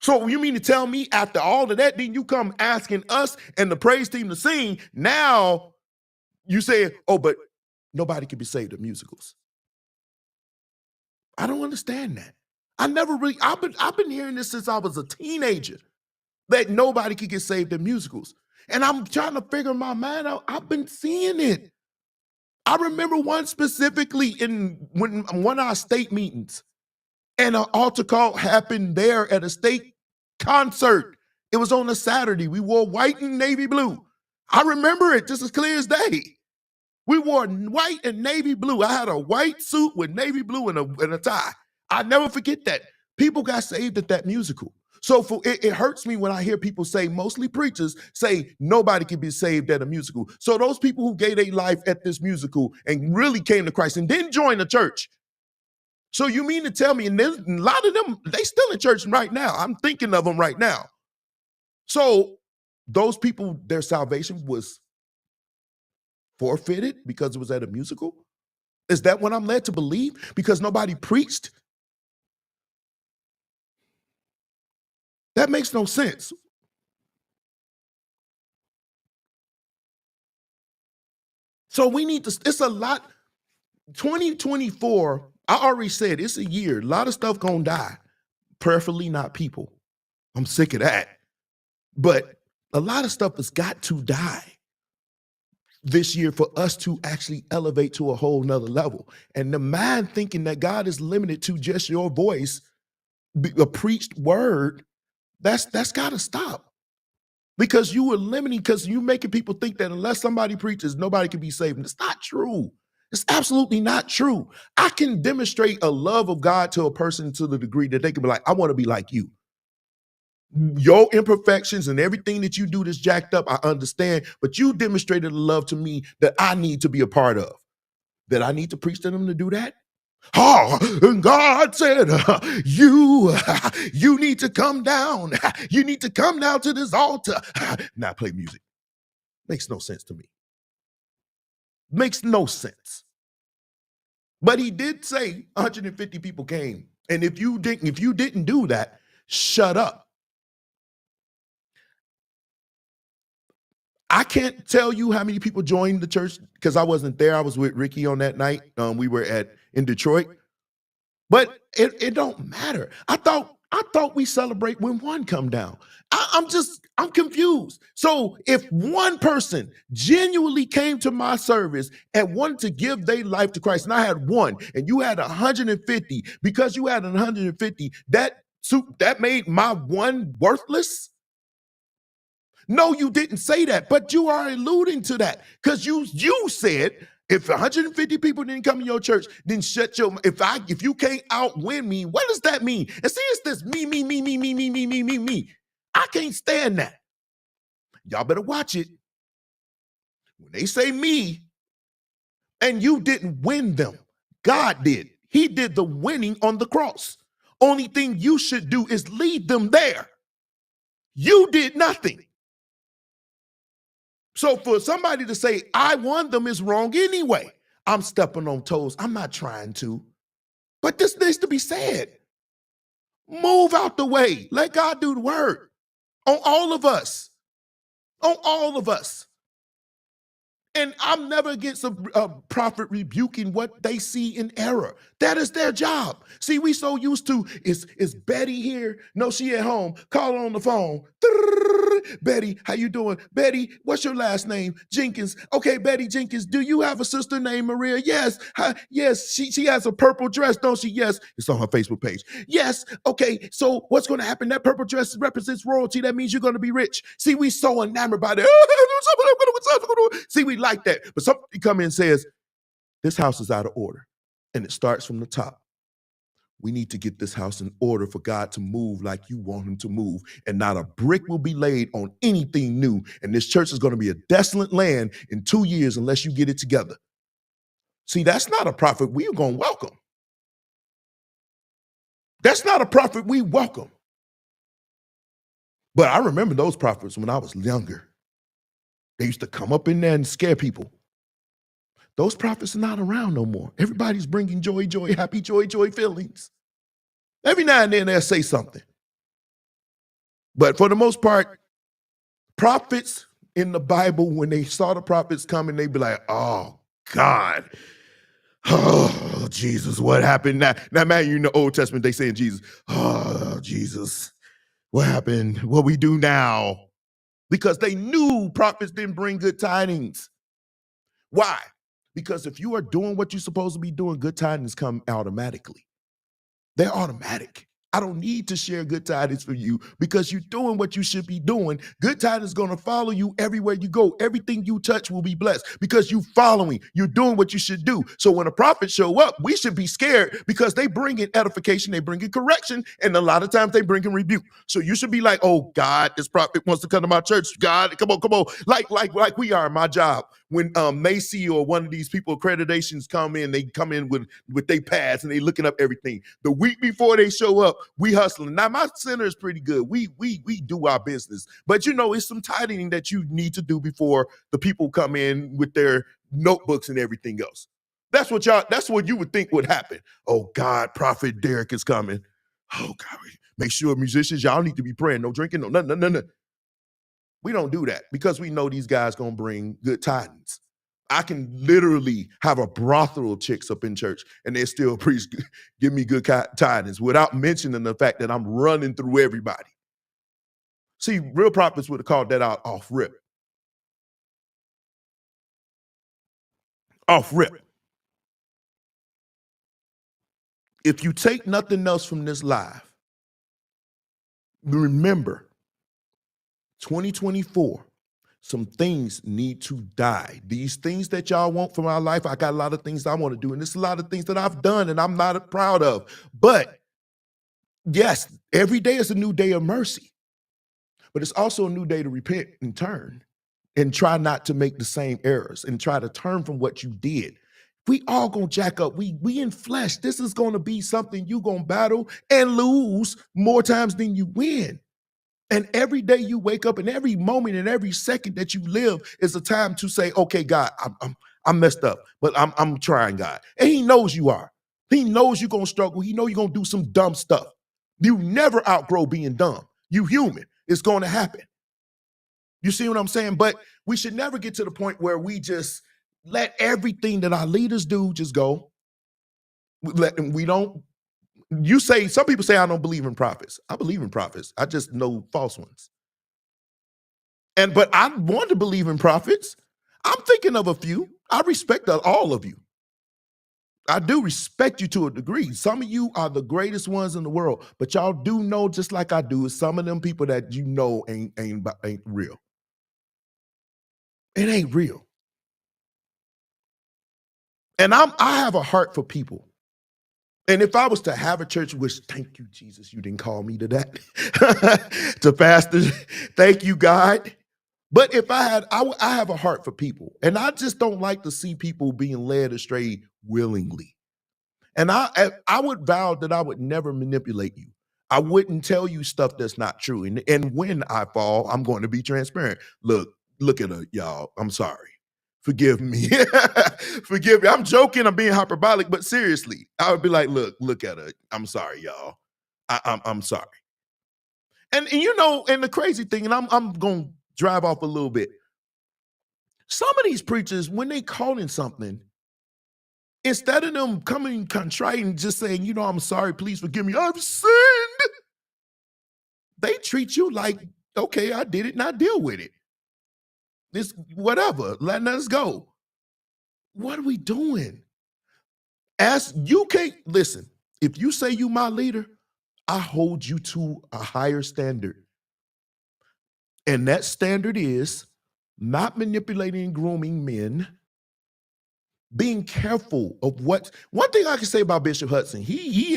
So you mean to tell me after all of that, then you come asking us and the praise team to sing, now you say, oh, but nobody can be saved at musicals. I don't understand that. I've been hearing this since I was a teenager, that nobody could get saved at musicals. And I'm trying to figure my mind out. I've been seeing it. I remember one specifically in one of our state meetings, and an altar call happened there at a state concert. It was on a Saturday. We wore white and navy blue. I remember it just as clear as day. We wore white and navy blue. I had a white suit with navy blue and a tie. I never forget that. People got saved at that musical. So it hurts me when I hear people say, mostly preachers, say nobody can be saved at a musical. So those people who gave their life at this musical and really came to Christ and didn't join the church. So you mean to tell me, and there's a lot of them, they still in church right now. I'm thinking of them right now. So those people, their salvation was forfeited because it was at a musical? Is that what I'm led to believe? Because nobody preached? That makes no sense. So we need to, it's a lot. 2024, I already said it's a year. A lot of stuff gonna die. Prayerfully not people. I'm sick of that. But a lot of stuff has got to die this year for us to actually elevate to a whole nother level. And the mind thinking that God is limited to just your voice, a preached word, that's got to stop. Because you are limiting, because you're making people think that unless somebody preaches, nobody can be saved. And it's not true. It's absolutely not true. I can demonstrate a love of God to a person to the degree that they can be like, I want to be like you. Your imperfections and everything that you do that's jacked up, I understand, but you demonstrated a love to me that I need to be a part of. That I need to preach to them to do that? Oh, and God said, you need to come down. You need to come down to this altar. Now play music. Makes no sense to me. Makes no sense. But he did say 150 people came. And if you didn't do that, shut up. I can't tell you how many people joined the church because I wasn't there. I was with Ricky on that night. We were in Detroit. But it don't matter. I thought we celebrate when one come down. I'm confused. So if one person genuinely came to my service and wanted to give their life to Christ, and I had one, and you had 150, because you had 150, that made my one worthless? No, you didn't say that, but you are alluding to that because you said if 150 people didn't come to your church, then shut your. If you can't outwin me, what does that mean? And see, it's this me. I can't stand that. Y'all better watch it. When they say me, and you didn't win them, God did. He did the winning on the cross. Only thing you should do is lead them there. You did nothing. So for somebody to say, I won them is wrong anyway. I'm stepping on toes. I'm not trying to. But this needs to be said. Move out the way. Let God do the work on all of us. On all of us. And I'm never against a prophet rebuking what they see in error. That is their job. See, we so used to, is Betty here? No, she at home. Call her on the phone. Betty, how you doing? Betty, what's your last name? Jenkins. Okay, Betty Jenkins, do you have a sister named Maria? Yes. Yes, she has a purple dress, don't she? Yes. It's on her Facebook page. Yes. Okay, so what's going to happen? That purple dress represents royalty. That means you're going to be rich. See, we so enamored by that. See, we like that. But somebody come in and says, this house is out of order. And it starts from the top. We need to get this house in order for God to move like you want him to move. And not a brick will be laid on anything new. And this church is going to be a desolate land in 2 years unless you get it together. See, that's not a prophet we're going to welcome. That's not a prophet we welcome. But I remember those prophets when I was younger. They used to come up in there and scare people. Those prophets are not around no more. Everybody's bringing joy, happy joy feelings. Every now and then they'll say something. But for the most part, prophets in the Bible, when they saw the prophets coming, they'd be like, oh, God. Oh, Jesus, what happened now? Now, man, you in the Old Testament, they saying Jesus. Oh, Jesus, what happened? What we do now? Because they knew prophets didn't bring good tidings. Why? Because if you are doing what you're supposed to be doing, good tidings come automatically. They're automatic. I don't need to share good tidings for you because you're doing what you should be doing. Good tidings is going to follow you everywhere you go. Everything you touch will be blessed because you're following. You're doing what you should do. So when a prophet show up, we should be scared because they bring in edification, they bring in correction, and a lot of times they bring in rebuke. So you should be like, oh God, this prophet wants to come to my church. God, come on. Like we are in my job. When Macy or one of these people accreditations come in, they come in with their pads and they looking up everything. The week before they show up, we hustling. Now my center is pretty good. We do our business, but you know, it's some tidying that you need to do before the people come in with their notebooks and everything else. That's what you would think would happen. Oh God, Prophet Derek is coming. Oh God, make sure musicians, y'all need to be praying. No drinking, no nothing. We don't do that because we know these guys gonna bring good tidings. I can literally have a brothel of chicks up in church and they still preach, give me good tidings without mentioning the fact that I'm running through everybody. See, real prophets would have called that out off rip. Off rip. If you take nothing else from this live, remember 2024, some things need to die. These things that y'all want from our life, I got a lot of things I want to do, and there's a lot of things that I've done and I'm not proud of. But yes, every day is a new day of mercy, but it's also a new day to repent and turn and try not to make the same errors and try to turn from what you did. We all gonna jack up. We in flesh. This is gonna be something you gonna battle and lose more times than you win. And every day you wake up and every moment and every second that you live is a time to say, okay, God, I'm messed up, but I'm trying, God. And he knows you are. He knows you're gonna struggle. He knows you're gonna do some dumb stuff. You never outgrow being dumb. You human. It's gonna happen. You see what I'm saying? But we should never get to the point where we just let everything that our leaders do just go. We don't. You say, some people say I don't believe in prophets. I believe in prophets. I just know false ones. But I want to believe in prophets. I'm thinking of a few. I respect all of you. I do respect you to a degree. Some of you are the greatest ones in the world, but y'all do know, just like I do, some of them people that you know ain't real. It ain't real. And I have a heart for people. And if I was to have a church, which thank you, Jesus, you didn't call me to that, to pastor, thank you, God. But if I have a heart for people, and I just don't like to see people being led astray willingly. And I would vow that I would never manipulate you. I wouldn't tell you stuff that's not true. And when I fall, I'm going to be transparent. Look at her, y'all. I'm sorry. Forgive me. Forgive me. I'm joking. I'm being hyperbolic, but seriously, I would be like, look at her. I'm sorry, y'all. I'm sorry. And you know, and the crazy thing, and I'm going to drive off a little bit. Some of these preachers, when they calling something, instead of them coming contrite and just saying, you know, I'm sorry, please forgive me, I've sinned, they treat you like, okay, I did it and I deal with it. This, whatever, let us go. What are we doing? You can't, listen, if you say you my leader, I hold you to a higher standard. And that standard is not manipulating and grooming men, being careful of what. One thing I can say about Bishop Hudson, he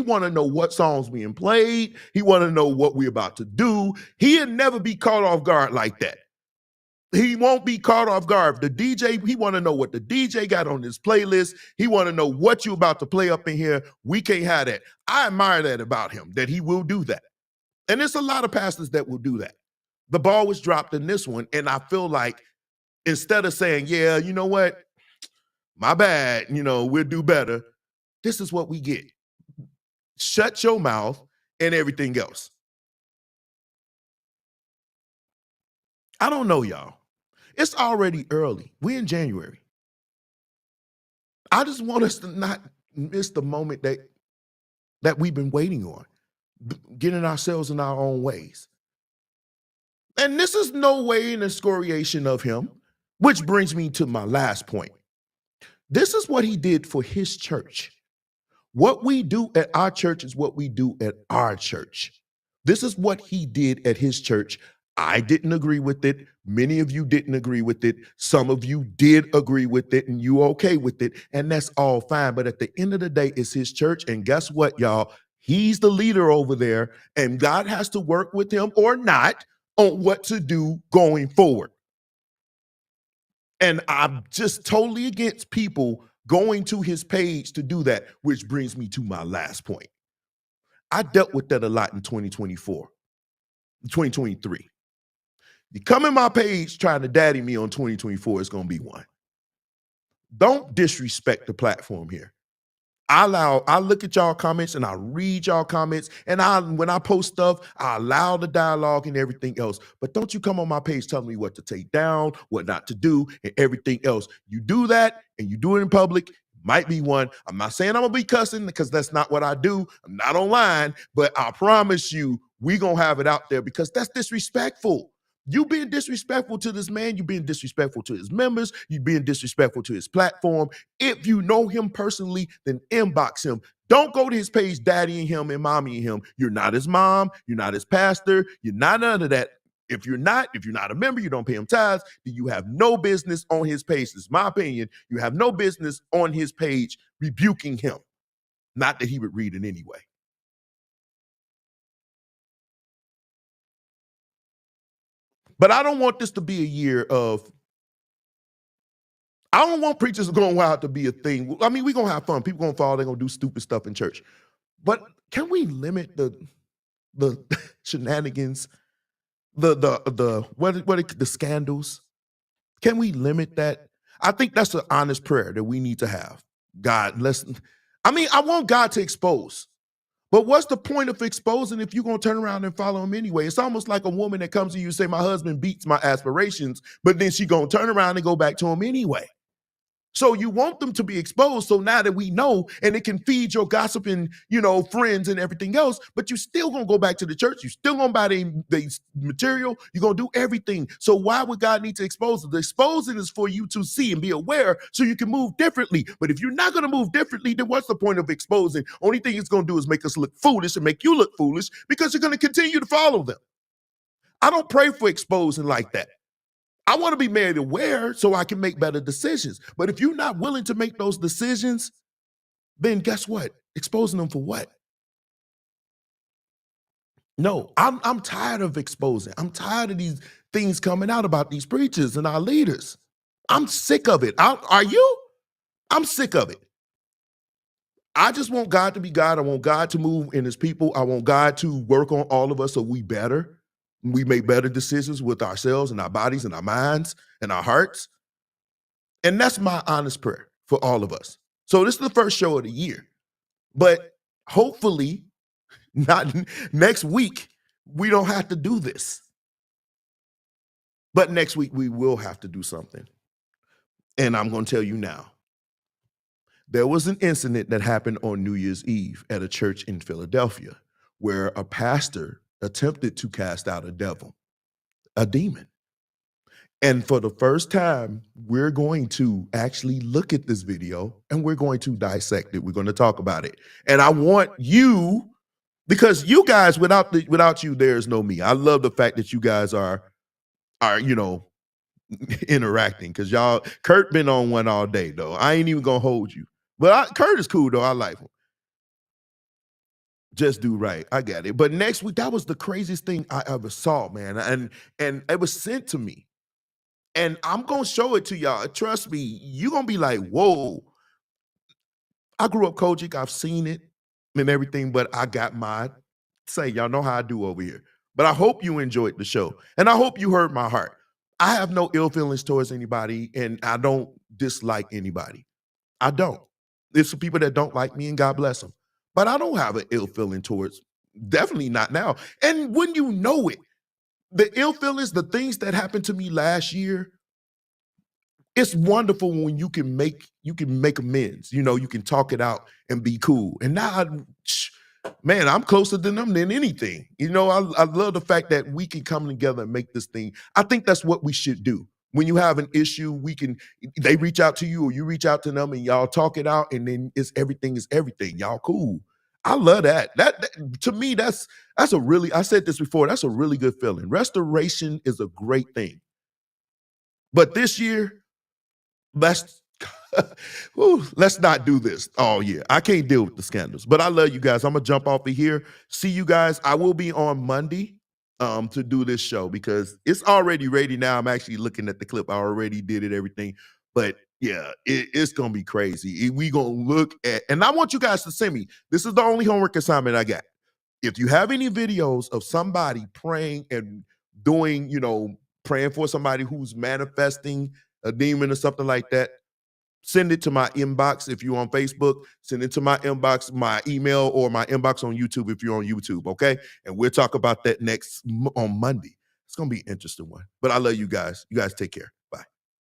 want to know what songs being played. He want to know what we're about to do. He'll never be caught off guard like that. He won't be caught off guard. The DJ, he want to know what the DJ got on his playlist. He want to know what you about to play up in here. We can't have that. I admire that about him, that he will do that. And there's a lot of pastors that will do that. The ball was dropped in this one, and I feel like instead of saying, yeah, you know what, my bad, you know, we'll do better, this is what we get. Shut your mouth and everything else. I don't know, y'all. It's already early. We're in January. I just want us to not miss the moment that we've been waiting on, getting ourselves in our own ways. And this is no way an excoriation of him, which brings me to my last point. This is what he did for his church. What we do at our church is what we do at our church. This is what he did at his church. I didn't agree with it. Many of you didn't agree with it. Some of you did agree with it and you okay with it. And that's all fine. But at the end of the day, it's his church. And guess what, y'all? He's the leader over there. And God has to work with him or not on what to do going forward. And I'm just totally against people going to his page to do that, which brings me to my last point. I dealt with that a lot in 2024, 2023. You come in my page trying to daddy me on 2024, it's going to be one. Don't disrespect the platform here. I look at y'all comments and I read y'all comments, and when I post stuff, I allow the dialogue and everything else. But don't you come on my page telling me what to take down, what not to do, and everything else. You do that and you do it in public, might be one. I'm not saying I'm gonna be cussing because that's not what I do. I'm not online, but I promise you, we gonna have it out there because that's disrespectful. You being disrespectful to this man, you being disrespectful to his members, you being disrespectful to his platform. If you know him personally, then inbox him. Don't go to his page daddying him and mommying him. You're not his mom, you're not his pastor, you're not none of that. If you're not a member, you don't pay him tithes, then you have no business on his page. This is my opinion. You have no business on his page rebuking him. Not that he would read it anyway. But I don't want this to be a year of, I don't want preachers going wild to be a thing. I mean, we're going to have fun. People going to fall. They're going to do stupid stuff in church. But can we limit the shenanigans, the scandals? Can we limit that? I think that's an honest prayer that we need to have. God, I want God to expose. But what's the point of exposing if you're going to turn around and follow him anyway? It's almost like a woman that comes to you and say, my husband beats my aspirations, but then she going to turn around and go back to him anyway. So you want them to be exposed. So now that we know, and it can feed your gossiping, friends and everything else, but you still going to go back to the church. You still going to buy the material. You're going to do everything. So why would God need to expose it? The exposing is for you to see and be aware so you can move differently. But if you're not going to move differently, then what's the point of exposing? Only thing it's going to do is make us look foolish and make you look foolish because you're going to continue to follow them. I don't pray for exposing like that. I want to be made aware so I can make better decisions. But if you're not willing to make those decisions, then guess what? Exposing them for what? No, I'm tired of exposing. I'm tired of these things coming out about these preachers and our leaders. I'm sick of it. Are you? I'm sick of it. I just want God to be God. I want God to move in his people. I want God to work on all of us so we make better decisions with ourselves and our bodies and our minds and our hearts. And that's my honest prayer for all of us. So this is the first show of the year, but hopefully not next week, we don't have to do this. But next week we will have to do something. And I'm going to tell you now. There was an incident that happened on New Year's Eve at a church in Philadelphia where a pastor attempted to cast out a demon. And for the first time, we're going to actually look at this video and we're going to dissect it. We're going to talk about it. And I want you, because you guys, without you, there's no me. I love the fact that you guys are interacting, because Kurt been on one all day though. I ain't even gonna hold you. But Kurt is cool though. I like him. Just do right. I got it. But next week, that was the craziest thing I ever saw, man. And it was sent to me. And I'm going to show it to y'all. Trust me, you're going to be like, whoa. I grew up Kojic. I've seen it and everything, but I got my say. Y'all know how I do over here. But I hope you enjoyed the show. And I hope you heard my heart. I have no ill feelings towards anybody, and I don't dislike anybody. I don't. There's some people that don't like me, and God bless them. But I don't have an ill feeling towards, definitely not now. And when you know it, the ill feelings, the things that happened to me last year, it's wonderful when you can make amends. You can talk it out and be cool. And now, man, I'm closer to them than anything. I love the fact that we can come together and make this thing. I think that's what we should do. When you have an issue, they reach out to you or you reach out to them and y'all talk it out, and then everything is everything. Y'all cool. I love that. That to me, that's a really, I said this before, that's a really good feeling. Restoration is a great thing. But this year, let's not do this all year. I can't deal with the scandals. But I love you guys. I'm gonna jump off of here. See you guys. I will be on Monday to do this show because it's already ready now. I'm actually looking at the clip. I already did it, everything. But yeah, it's gonna be crazy. We gonna look at, and I want you guys to send me. This is the only homework assignment I got. If you have any videos of somebody praying and doing, praying for somebody who's manifesting a demon or something like that, send it to my inbox if you're on Facebook. Send it to my inbox, my email, or my inbox on YouTube if you're on YouTube, okay? And we'll talk about that next on Monday. It's going to be an interesting one. But I love you guys. You guys take care.